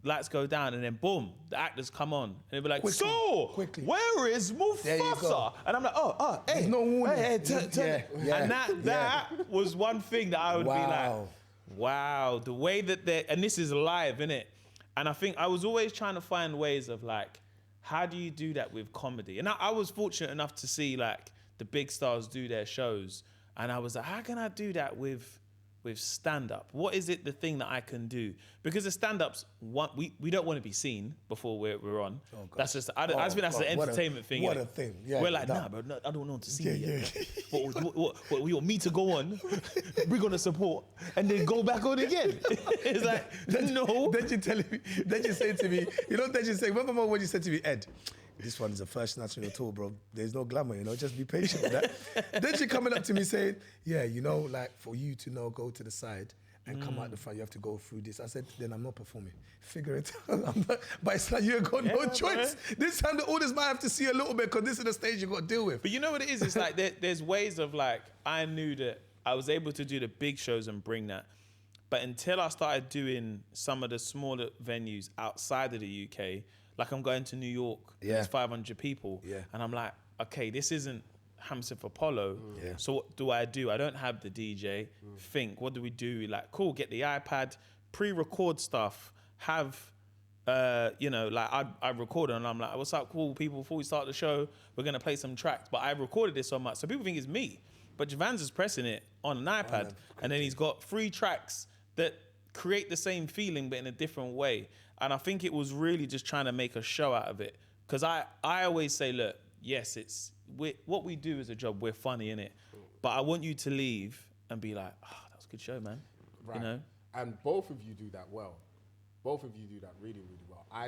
lights go down, and then boom, the actors come on, and they'll be like, Quickly. where is Mufasa? And I'm like, hey, there's no warning. And that was one thing that I would be like, wow, the way that and this is live, innit? And I think I was always trying to find ways of like, how do you do that with comedy? And I was fortunate enough to see like the big stars do their shows, and I was like, how can I do that with stand-up? What is it, the thing that I can do? Because the stand-ups, we don't want to be seen before we're on. Oh, that's just, I just think that's an entertainment thing. What a thing. Yeah, we're like, nah, bro, no, I don't want to see you yet. What, you want me to go on, bring on the support, and then go back on again? It's like, no. Then you say to me, then you say, remember when you said to me, Ed, this one is the first national tour, bro. There's no glamour, just be patient with that. Then she coming up to me saying, yeah, like for you to go to the side and come out the front, you have to go through this. I said, then I'm not performing. Figure it out. But it's like you ain't got no choice. Bro. This time the audience might have to see a little bit because this is the stage you got to deal with. But you know what it is? It's like there's ways of like, I knew that I was able to do the big shows and bring that. But until I started doing some of the smaller venues outside of the UK, like I'm going to New York, there's 500 people, and I'm like, okay, this isn't Hammersmith Apollo, so what do? I don't have the DJ. What do we do? Like, cool, get the iPad, pre-record stuff, have, I record and I'm like, what's up, cool people, before we start the show, we're going to play some tracks, but I recorded this so much, so people think it's me, but Javan's is pressing it on an iPad, and then he's got 3 tracks that create the same feeling, but in a different way. And I think it was really just trying to make a show out of it. Because I always say, look, yes, what we do as a job, we're funny, innit? But I want you to leave and be like, that was a good show, man. Right. And both of you do that well. Both of you do that really, really well. I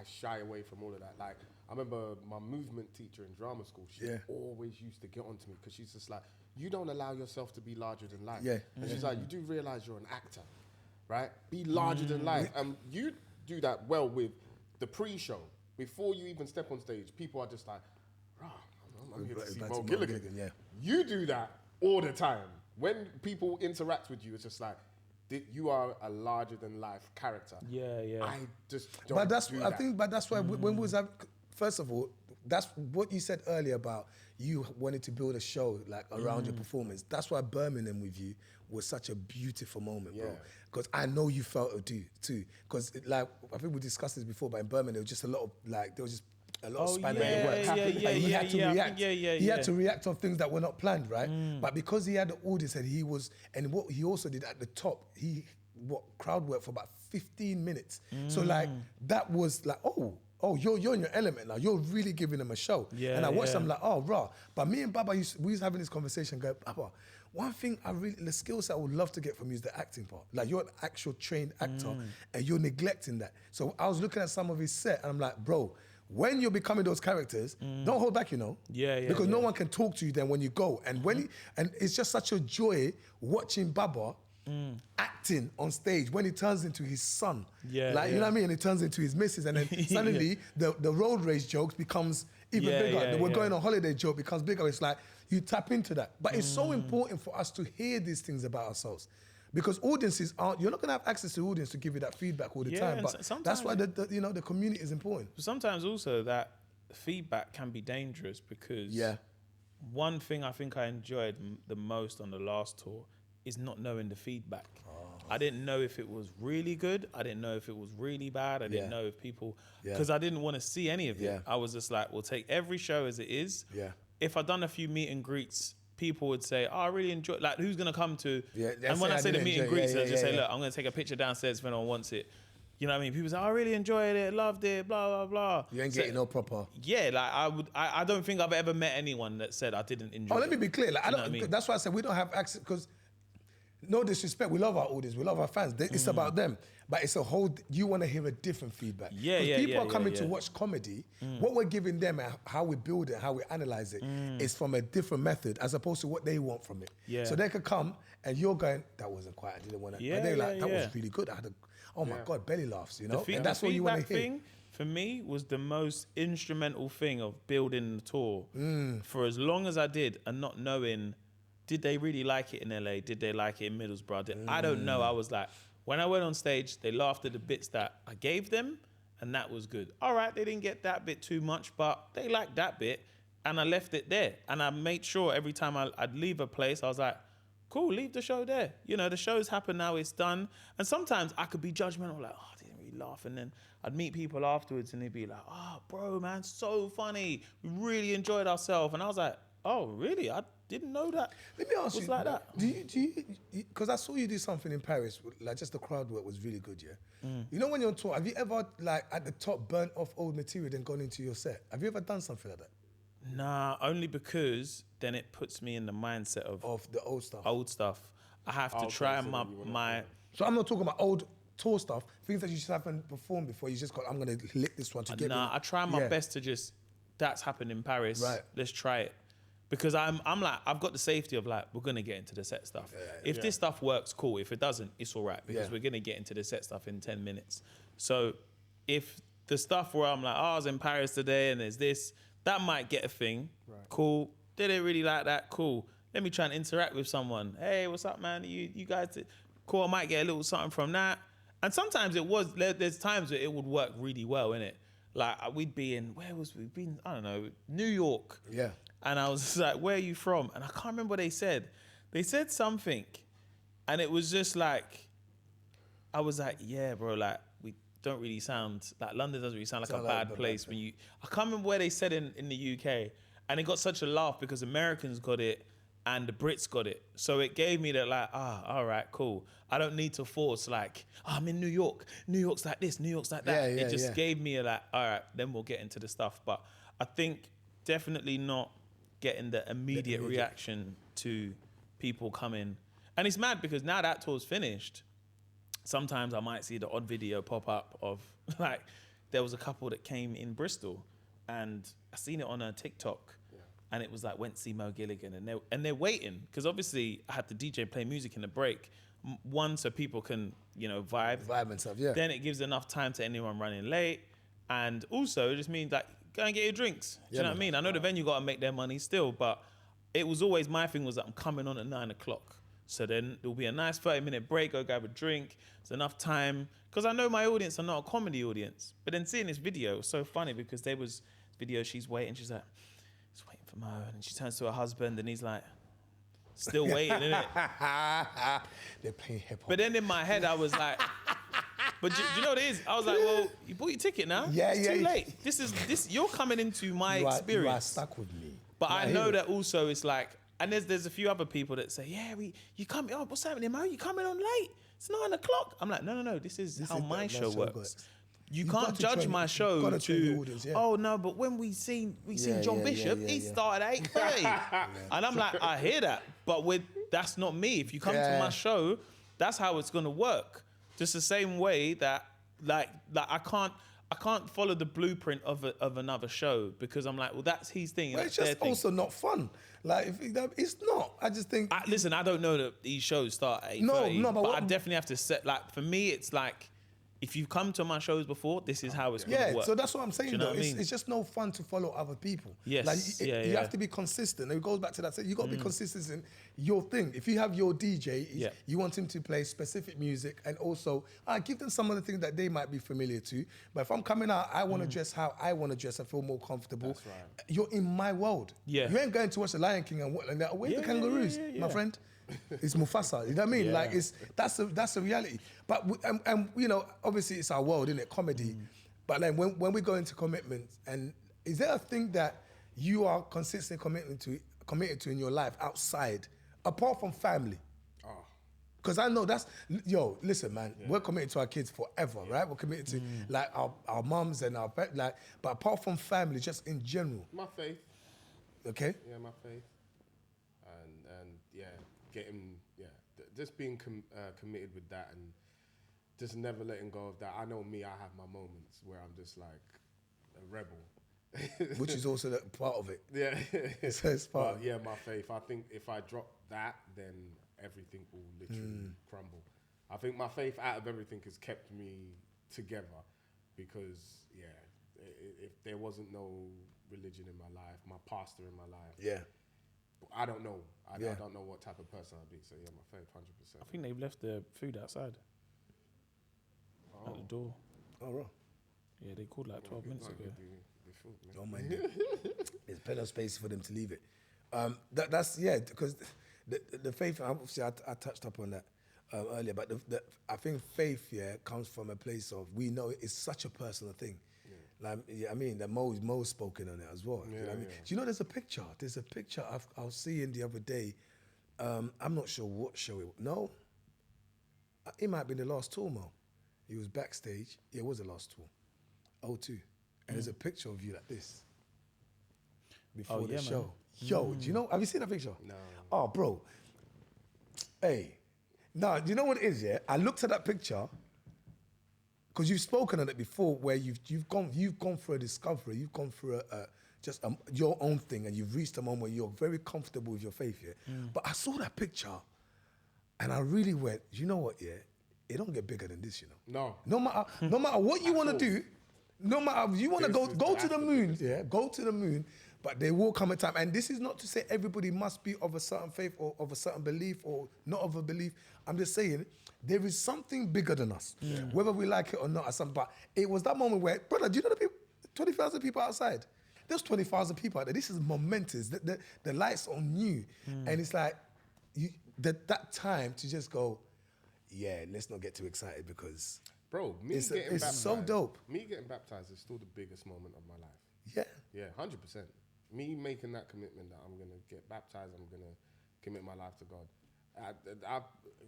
shy away from all of that. Like, I remember my movement teacher in drama school, she always used to get onto me because she's just like, you don't allow yourself to be larger than life. Yeah. And she's like, you do realize you're an actor. Right? Be larger than life. And you do that well with the pre-show. Before you even step on stage, people are just like, I'm here to see Mo Gilligan. You do that all the time. When people interact with you, it's just like, you are a larger than life character. Yeah. I just don't do that. But that's why when we was first of all, that's what you said earlier about you wanted to build a show like around your performance. That's why Birmingham with you was such a beautiful moment, bro. Because I know you felt it too. Because like I think we discussed this before, but in Birmingham there was just a lot of spanning in the works. And he had to react. He had to react on things that were not planned, right? But because he had the audience and what he also did at the top, crowd work for about 15 minutes. So like that was like, you're in your element now. You're really giving them a show. And I watched them like, raw. But me and Baba, we was having this conversation going, Baba, one thing the skill set I would love to get from you is the acting part. Like you're an actual trained actor and you're neglecting that. So I was looking at some of his set and I'm like, bro, when you're becoming those characters, don't hold back, because no one can talk to you then when you go. And and it's just such a joy watching Baba acting on stage when he turns into his son. You know what I mean? And he turns into his missus and then suddenly the road race jokes becomes even bigger. We're going on holiday joke becomes bigger. It's like you tap into that. But it's so important for us to hear these things about ourselves. Because audiences you're not going to have access to audience to give you that feedback all the time. But that's why the community is important. Sometimes also that feedback can be dangerous because one thing I think I enjoyed the most on the last tour is not knowing the feedback. I didn't know if it was really good. I didn't know if it was really bad. I didn't know if people, because I didn't want to see any of it. I was just like, we'll take every show as it is. If I'd done a few meet and greets, people would say, I really enjoy, like who's going to come to, and when I say the meet and greets, they'll just say, look, I'm going to take a picture downstairs if anyone wants it. You know what I mean? People say, I really enjoyed it, loved it, blah, blah, blah. You ain't getting no proper. Yeah, like I don't think I've ever met anyone that said I didn't enjoy it. Let me be clear. Like, that's why I said we don't have access, because no disrespect, we love our audience, we love our fans. It's about them. But it's you want to hear a different feedback. People are coming to watch comedy. What we're giving them, how we build it, how we analyze it, is from a different method as opposed to what they want from it. So they could come and you're going, that wasn't quite, I didn't want to. But they're like, that was really good. I had oh my God, belly laughs, and that's what you want to hear. Thing, for me, was the most instrumental thing of building the tour for as long as I did and not knowing did they really like it in LA? Did they like it in Middlesbrough? I don't know. I was like, when I went on stage, they laughed at the bits that I gave them, and that was good. All right, they didn't get that bit too much, but they liked that bit, and I left it there. And I made sure every time I'd leave a place, I was like, cool, leave the show there. You know, the show's happened now, it's done. And sometimes I could be judgmental, like, oh, I didn't really laugh. And then I'd meet people afterwards, and they'd be like, oh, bro, man, so funny. We really enjoyed ourselves. And I was like, oh, really? I didn't know that. Let me ask you, like that. Do you, because I saw you do something in Paris, like just the crowd work was really good, yeah? You know when you're on tour, have you ever, like, at the top, burnt off old material then gone into your set? Have you ever done something like that? Nah, only because then it puts me in the mindset of the old stuff? Old stuff. I have to try my... So I'm not talking about old tour stuff, things that you just haven't performed before, you just got, I'm going to lick this one to get Nah, I try my best to just, that's happened in Paris, right. Let's try it. Because I'm like, I've got the safety of like, we're going to get into the set stuff. If this stuff works, cool. If it doesn't, it's all right. Because we're going to get into the set stuff in 10 minutes. So if the stuff where I'm like, oh, I was in Paris today and there's this, that might get a thing. Right. Cool. They didn't really like that. Cool. Let me try and interact with someone. Hey, what's up, man? You guys, cool. I might get a little something from that. And sometimes there's times where it would work really well, innit? Like we'd be in, where was we? Been, I don't know, New York. Yeah. And I was like, where are you from? And I can't remember what they said. They said something. And it was just like, I was like, yeah, bro, like, we don't really sound, like, London doesn't really sound like a bad place when you, I can't remember where they said in the UK. And it got such a laugh because Americans got it and the Brits got it. So it gave me that, like, all right, cool. I don't need to force, like, I'm in New York. New York's like this, New York's like that. It just gave me a, like, all right, then we'll get into the stuff. But I think definitely not getting the immediate reaction to people coming. And it's mad because now that tour's finished, sometimes I might see the odd video pop up of, like, there was a couple that came in Bristol and I seen it on a TikTok and it was like, went to see Mo Gilligan and they're waiting because obviously I had the DJ play music in the break. One, so people can, you know, vibe and stuff, yeah. Then it gives enough time to anyone running late. And also it just means that go and get your drinks. Do you know what I mean? I know the venue got to make their money still, but it was always, my thing was that I'm coming on at 9 o'clock. So then there'll be a nice 30-minute break, go grab a drink. It's enough time. Because I know my audience are not a comedy audience. But then seeing this video was so funny because there was this video, she's waiting, she's like, just waiting for Mo. And she turns to her husband and he's like, still waiting, innit? They're playing hip hop. But then in my head, I was like, but do you know what it is? I was like, well, you bought your ticket now. It's too late. This. You're coming into my experience. You are stuck with me. But I know that also it's like, and there's a few other people that say, yeah, you come. Oh, what's happening, Mo? You coming on late? It's 9 o'clock. I'm like, no. This is how my show works. You can't judge my show to. Oh no, but when we seen John Bishop, he started at 8:30, and I'm like, I hear that, but that's not me. If you come to my show, that's how it's gonna work. Just the same way that like I can't follow the blueprint of another show because I'm like, well, that's his thing. But it's just also not fun. Like, it's not. I just think. Listen, I don't know that these shows start at 8:30. No, but I definitely have to set. Like, for me, it's like, if you've come to my shows before, this is how it's going to work. Yeah, so that's what I'm saying, though. It's just no fun to follow other people. Yes, like, you have to be consistent. It goes back to that. So you got to be consistent in your thing. If you have your DJ, you want him to play specific music and also give them some of the things that they might be familiar to. But if I'm coming out, I want to dress how I want to dress. I feel more comfortable. That's right. You're in my world. Yeah. You ain't going to watch The Lion King and what like that. Where's the kangaroos, my friend? It's Mufasa. You know what I mean? Yeah. Like that's a reality. But and you know, obviously it's our world, isn't it? Comedy. But then when we go into commitments, and is there a thing that you are consistently committed to in your life outside, apart from family? Because I know listen, man, we're committed to our kids forever, right? We're committed to like our mums and our like, but apart from family, just in general. My faith. Okay. Yeah, my faith. And just being committed with that and just never letting go of that. I know me, I have my moments where I'm just like a rebel. Which is also part of it. Yeah. So it's part of it. Yeah, my faith. I think if I drop that, then everything will literally crumble. I think my faith out of everything has kept me together because, if there wasn't no religion in my life, my pastor in my life, I don't know. I don't know what type of person I'd be. So yeah, my faith, 100%. I think they've left the food outside at the door. Oh, right. Yeah, they called like 12 minutes ago. Don't mind it. There's plenty of space for them to leave it. That's because the faith. Obviously, I touched up on that earlier, but I think faith comes from a place of we know it's such a personal thing. Like, I mean, that Mo's spoken on it as well. You know what I mean? Do you know there's a picture? There's a picture I was seeing the other day. I'm not sure what show it was. No, it might have been the last tour, Mo. He was backstage. Yeah, it was the last tour. O2. And there's a picture of you like this before the show. Man. Yo, do you know? Have you seen that picture? No. Oh, bro. Hey. Nah, do you know what it is, yeah? I looked at that picture because you've spoken on it before where you've gone through a discovery, you've gone through just your own thing and you've reached a moment where you're very comfortable with your faith, yeah? But I saw that picture and I really went, you know what, yeah? It don't get bigger than this, you know? No matter what you want to do, no matter if you want to go to the moon, go to the moon, but there will come a time, and this is not to say everybody must be of a certain faith or of a certain belief or not of a belief. I'm just saying there is something bigger than us, whether we like it or not. But it was that moment where, brother, do you know the people, 20,000 people outside? There's 20,000 people out there. This is momentous. The lights on you, and it's like that time to just go, yeah, let's not get too excited because bro, it's baptized, so dope. Me getting baptized is still the biggest moment of my life. Yeah. Yeah, 100%. Me making that commitment that I'm going to get baptized, I'm going to commit my life to God.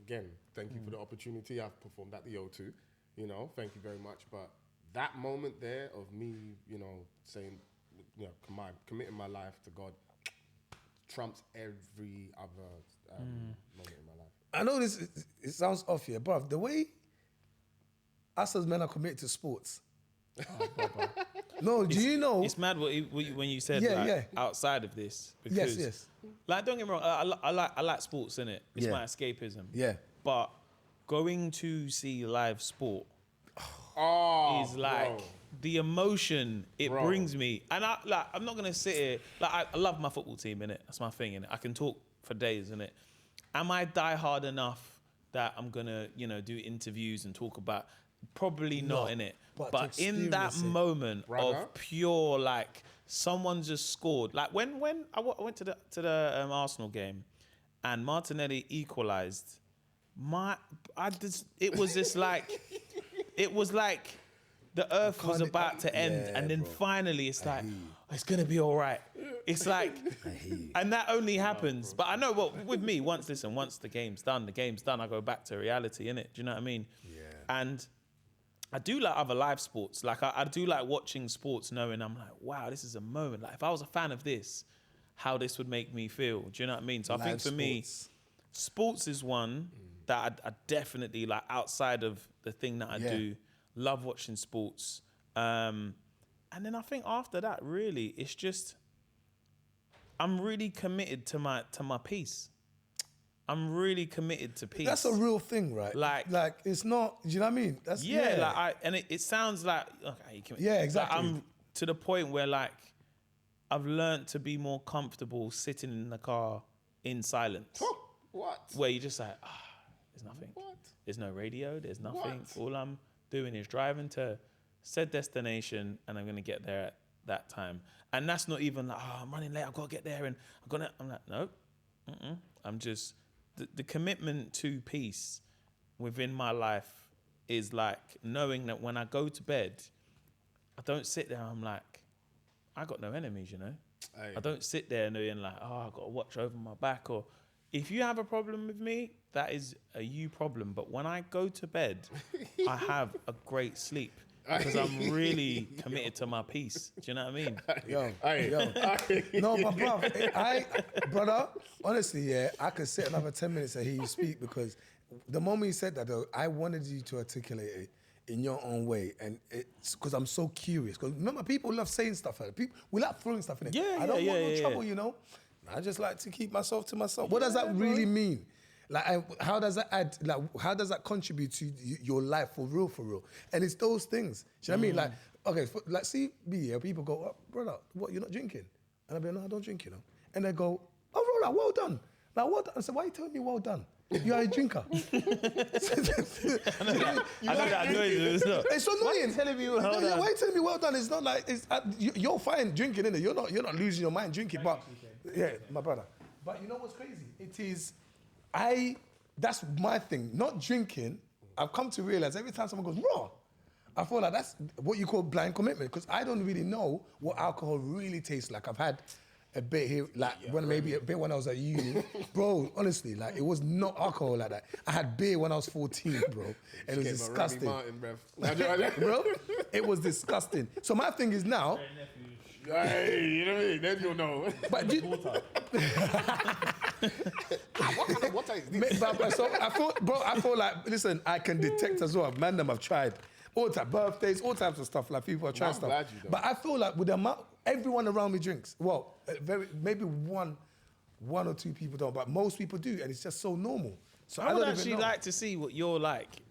Again, thank you for the opportunity. I've performed at the O2, you know, thank you very much. But that moment there of me, you know, saying, you know, committing my life to God trumps every other moment in my life. I know it sounds off here, bruv. The way us as men are committed to sports. No, do you know? It's mad when you said outside of this. Because, yes. Like, don't get me wrong, I like sports, innit? It's my escapism. Yeah. But going to see live sport is like the emotion it brings me. And I'm not gonna sit here, like I love my football team, innit? That's my thing, innit? I can talk for days, innit? Am I die hard enough that I'm gonna, you know, do interviews and talk about? Probably not, in it. But in that moment of pure, like, someone just scored. Like when I went to the Arsenal game and Martinelli equalised, it was just like, it was like the earth was about to end, and then finally it's like, it's gonna be all right. It's like, and that only happens. But I know what with me, once the game's done, I go back to reality, innit? Do you know what I mean? Yeah. And I do like other live sports. Like I do like watching sports, knowing I'm like, wow, this is a moment. Like if I was a fan of this, how this would make me feel. Do you know what I mean? So I think for me, sports is one that I definitely like outside of the thing that I do. Love watching sports. And then I think after that, really, it's just, I'm really committed to my peace. I'm really committed to peace. That's a real thing, right? Like it's not. Do you know what I mean? That's like it sounds like okay. Exactly. Like I'm to the point where like I've learned to be more comfortable sitting in the car in silence. What? Where you just like, there's nothing. What? There's no radio. There's nothing. What? All I'm doing is driving to said destination, and I'm gonna get there at that time. And that's not even like, I'm running late. I've got to get there, and I'm like, no, I'm just. The commitment to peace within my life is like knowing that when I go to bed, I don't sit there, I'm like, I got no enemies, you know? I don't sit there knowing like, I've got to watch over my back. Or if you have a problem with me, that is a you problem. But when I go to bed, I have a great sleep. Because I'm really committed to my peace. Do you know what I mean? Yo. No, but brother, honestly, I could sit another 10 minutes and hear you speak because the moment you said that, though, I wanted you to articulate it in your own way, and it's because I'm so curious. Because remember, people love saying stuff. We like throwing stuff in it. I don't want no trouble, you know. I just like to keep myself to myself. What does that really mean? Like, how does that add? Like, how does that contribute to your life for real? And it's those things. Do you know what I mean? Like, okay, like, see me, people go, brother, what, you're not drinking? And I'll be like, no, I don't drink, you know. And they go, oh, like, well done. Like, well done. I said, why are you telling me well done? You are a drinker. I know that noise. It's annoying. Telling me well Why done. are you telling me well done? It's not like you're fine drinking, innit? You're not losing your mind drinking. But yeah, my brother. But you know what's crazy? It is, that's my thing. Not drinking. I've come to realize every time someone goes raw, I feel like that's what you call blind commitment, because I don't really know what alcohol really tastes like. I've had a bit here, like maybe a bit when I was at uni. Bro, honestly, like it was not alcohol like that. I had beer when I was 14, bro. And it was disgusting. Bro, it was disgusting. So my thing is now... Hey, you know what I mean? Then you'll know. But what is this? So I feel like, listen, I can detect as well. Man, them have tried. All types, birthdays, all types of stuff. Like people are trying stuff. Glad you don't. But I feel like with the amount, everyone around me drinks. Well, maybe one or two people don't, but most people do, and it's just so normal. So I would actually like to see what you're like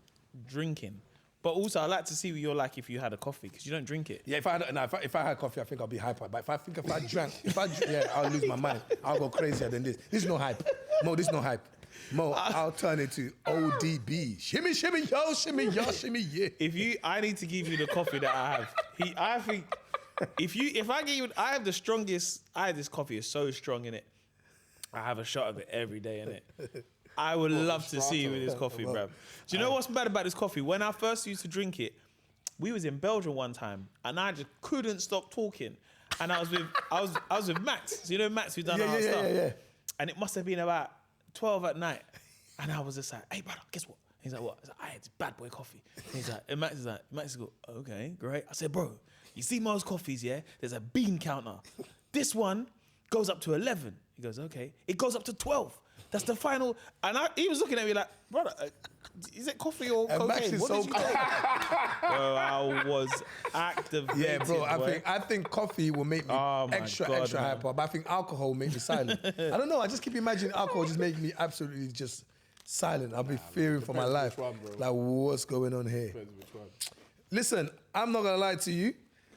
drinking. But also, I like to see what you're like if you had a coffee, because you don't drink it. Yeah, if I had coffee, I think I'll be hyper. But if I drank, I'll lose my mind. I'll go crazier than this. This is no hype. Mo, this is no hype. Mo, I'll turn it to ODB. Shimmy, shimmy, yo, yeah. I need to give you the coffee that I have. I think, if I give you, I have the strongest, this coffee is so strong in it. I have a shot of it every day in it. I would love to see you with this coffee, bruv. Do you know what's bad about this coffee? When I first used to drink it, we was in Belgium one time, and I just couldn't stop talking. And I was with Max. So you know Max, who done our stuff. Yeah. And it must have been about 12 at night. And I was just like, hey, brother, guess what? He's like, what? I was like, I had this bad boy coffee. And he's like, and Max is go, okay, great. I said, bro, you see most coffees, yeah? There's a bean counter. This one goes up to 11. He goes, okay. It goes up to 12. That's the final. And he was looking at me like, brother, is it coffee or cocaine? Max is what did you take? Bro, I was activated. Yeah, bro. I think coffee will make me extra hyper, but I think alcohol will make me silent. I don't know. I just keep imagining alcohol just making me absolutely just silent. I'll be fearing for my life. Like, what's going on here? Listen, I'm not gonna lie to you.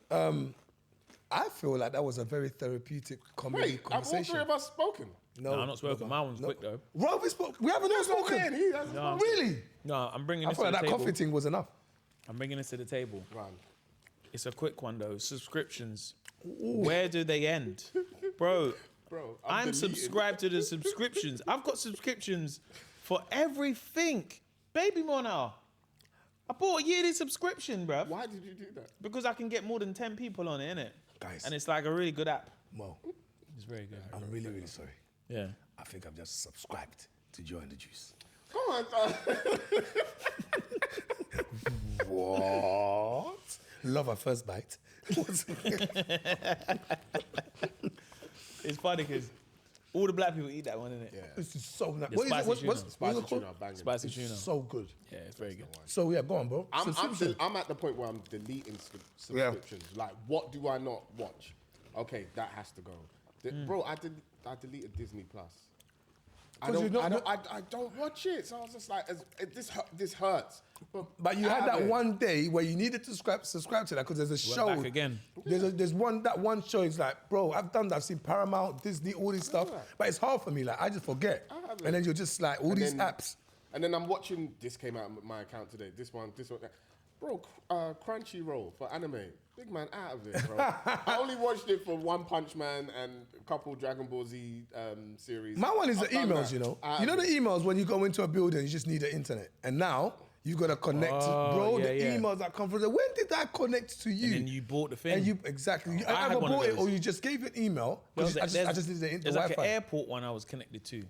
I feel like that was a very therapeutic comedy conversation. Have all three of us spoken? No, I'm not spoken. My one's quick though. Rob, we haven't all spoken. Really? No, I'm bringing I this feel to like the that table. coffee thing was enough. I'm bringing this to the table. Right. It's a quick one though. Subscriptions. Where do they end? Bro, I'm subscribed to the subscriptions. I've got subscriptions for everything. Baby Mona. I bought a yearly subscription, bruv. Why did you do that? Because I can get more than 10 people on it, innit? Guys. And it's like a really good app. Mo, It's very good. I'm really, really sorry. Yeah. I think I've just subscribed to Joy and the Juice. Come on, son. What? Love at first bite. It's funny because all the black people eat that one, innit? Yeah. This is so nice. The What is spicy it? tuna. What's Spicy it called? tuna, banging. Spicy It's tuna. so good. Yeah, it's very good. So yeah, go on, bro. Subscription. I'm at the point where I'm deleting subscriptions. Like, what do I not watch? Okay, that has to go. Bro, I deleted Disney Plus. I don't watch it. So I was just like, this hurts. But you had that one day where you needed to subscribe to that because there's a show. Back again. There's one show. It's like, bro, I've done that. I've seen Paramount, Disney, all this stuff. But it's hard for me. Like, I just forget. And then you're just like, all these apps. And then I'm watching, this came out on my account today. This one. Bro, Crunchyroll for anime. Big man out of it, bro. I only watched it for One Punch Man and a couple Dragon Ball Z series. My one is the emails, you know. You know the emails when you go into a building, you just need the internet. And now, you've got to connect. Bro, the emails that come from there. When did that connect to you? And then you bought the thing. And you, exactly. You either bought it or you just gave an email. I just needed the There's Wi-Fi. like an airport one I was connected to.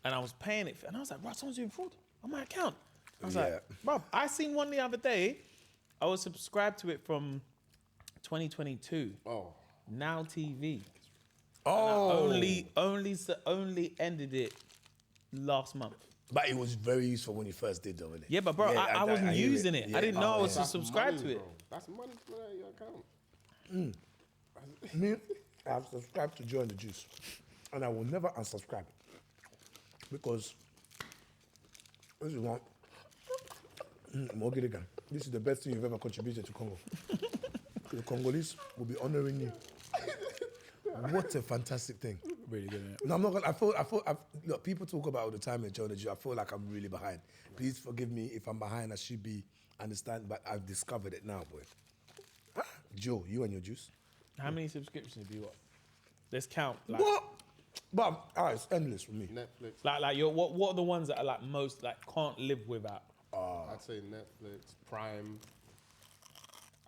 And I was paying it. And I was like, bro, someone's doing fraud on my account. I was like, bro, I seen one the other day. I was subscribed to it from 2022. Oh. Now TV. Oh. Only ended it last month. But it was very useful when you first did, though, innit? Yeah, but bro, I wasn't using it. I didn't know I was subscribed to it. Bro. That's money for your account. Me, I have subscribed to Joy and the Juice. And I will never unsubscribe. Because this is one. Mo Gilligan, this is the best thing you've ever contributed to Congo. The Congolese will be honoring you. What a fantastic thing. Really good, innit? No, I'm not gonna. Look, people talk about all the time in Jonah. I feel like I'm really behind. Please forgive me if I'm behind. I should be understand, but I've discovered it now, boy. Joe, you and your juice. How many subscriptions have you got? Let's count. Like, What? But it's endless for me. Netflix. Like what are the ones that are like most like can't live without? I'd say Netflix, Prime,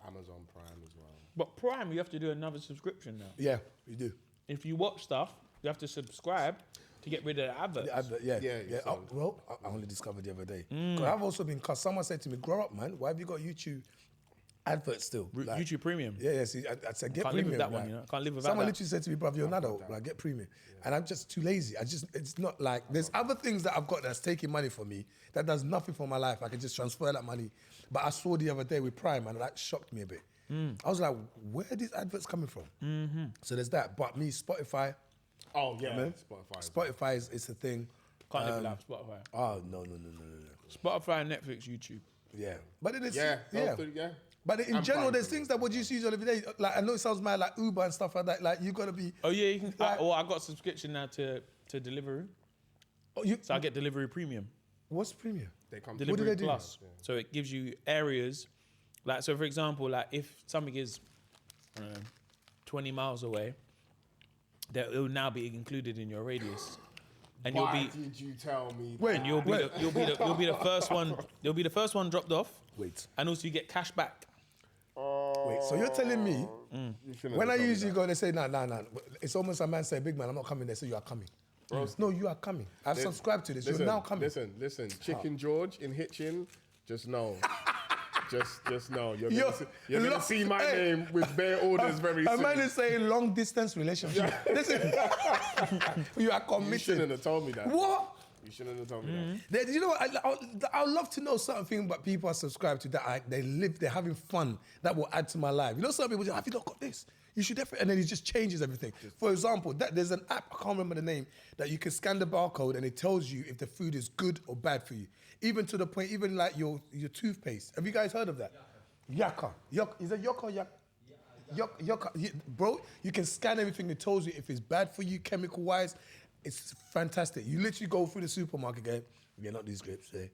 Amazon Prime as well. But Prime, you have to do another subscription now. Yeah, you do. If you watch stuff, you have to subscribe to get rid of the adverts. Yeah. Well, I only discovered the other day. 'Cause I've also been cussed. Someone said to me, "Grow up, man. Why have you got YouTube adverts still?" Like, YouTube Premium. Yeah. See, I said get Can't premium. live with that like, one, you know. Can't live without Someone that. literally said to me, "Bruv, you're an adult. Like, get premium." And I'm just too lazy. It's not like there's other things that I've got that's taking money from me that does nothing for my life. I can just transfer that money. But I saw the other day with Prime, and that shocked me a bit. I was like, where are these adverts coming from? So there's that. But me, Spotify. Oh yeah, Man, Spotify is a thing. Can't live without Spotify. Oh no. Spotify, Netflix, YouTube. Yeah, but it is. Yeah. But in And general, Prime there's Premium. things that would just use on every day. Like I know it sounds mad, like Uber and stuff like that. Like you gotta be. Oh yeah, you can. Like- I got a subscription now to Deliveroo, Oh, so I get Deliveroo Premium. what's premium? They come. Deliveroo do they do? Plus. So it gives you areas, like so for example, like if something is 20 miles away, that it will now be included in your radius, and Why did you tell me? Wait, that? you'll be the first one. You'll be the first one dropped off, Wait. and also you get cash back. Wait. So you're telling me You shouldn't when have I told me usually that. go, they say nah. It's almost a man say, "Big man, I'm not coming." They say you are coming. No, you are coming. I've subscribed to this. You're now coming. Listen. Chicken George in Hitchin, just know. Just know. You're Yo, gonna look, see my hey, name with bare orders very A soon. man is saying long distance relationship. Listen, you are You committed. shouldn't have told me that. What? You shouldn't have told me that. You know what? I would love to know something that people are subscribed to that they're having fun that will add to my life. You know, some people just, have you not got this? You should definitely, and then it just changes everything. For example, there's an app, I can't remember the name, that you can scan the barcode and it tells you if the food is good or bad for you. Even to the point, even like your toothpaste. Have you guys heard of that? Yaka. Is it Yaka or Yaka? Yaka. Bro, you can scan everything. It tells you if it's bad for you chemical-wise. It's fantastic. You literally go through the supermarket going, yeah, not these grapes, eh?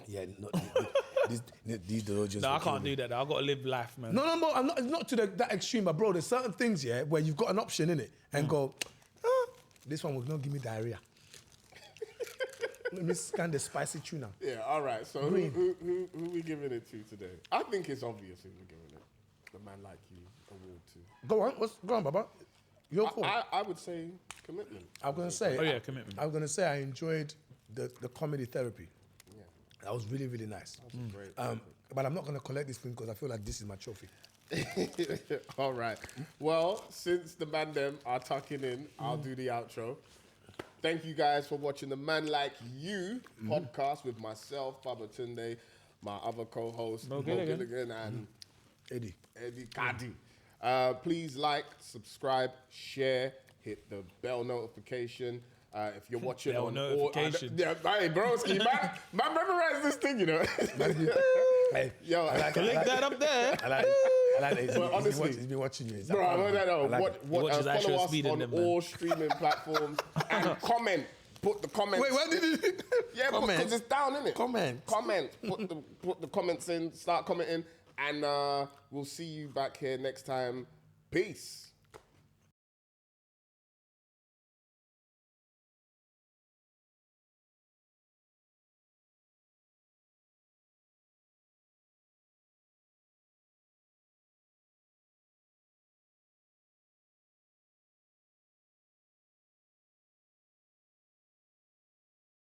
Yeah, not these just. No, I can't do that. I've got to live life, man. No, I'm not. It's not to that extreme, but bro, there's certain things, yeah, where you've got an option in it and go, this one will not give me diarrhea. Let me scan the spicy tuna. Yeah, all right. So who we giving it to today? I think it's obvious who we're giving it. The Man Like You award to. Go on, Baba. Your fault. I would say Commitment. I'm gonna say. Oh yeah, Commitment. I'm gonna say I enjoyed the comedy therapy. Yeah. That was really, really nice. Great. But I'm not gonna collect this thing because I feel like this is my trophy. All right. Well, since the man them are tucking in, I'll do the outro. Thank you guys for watching the Man Like You podcast with myself, Babatunde, my other co-host, Mo Gilligan, and Eddie. Kadi. Please like, subscribe, share, hit the bell notification. If you're watching Bell on notification. yeah, hey, broski, man memorize this thing, you know. Hey, Yo, Click that up there. I like it. But honestly, he's been watching you. bro, no. watches actual Follow us speed in on them, man. all streaming platforms and comment. Put the comments. Wait, what did you? Yeah, because it's down, innit? Comment. Put the comments in. Start commenting, and we'll see you back here next time. Peace.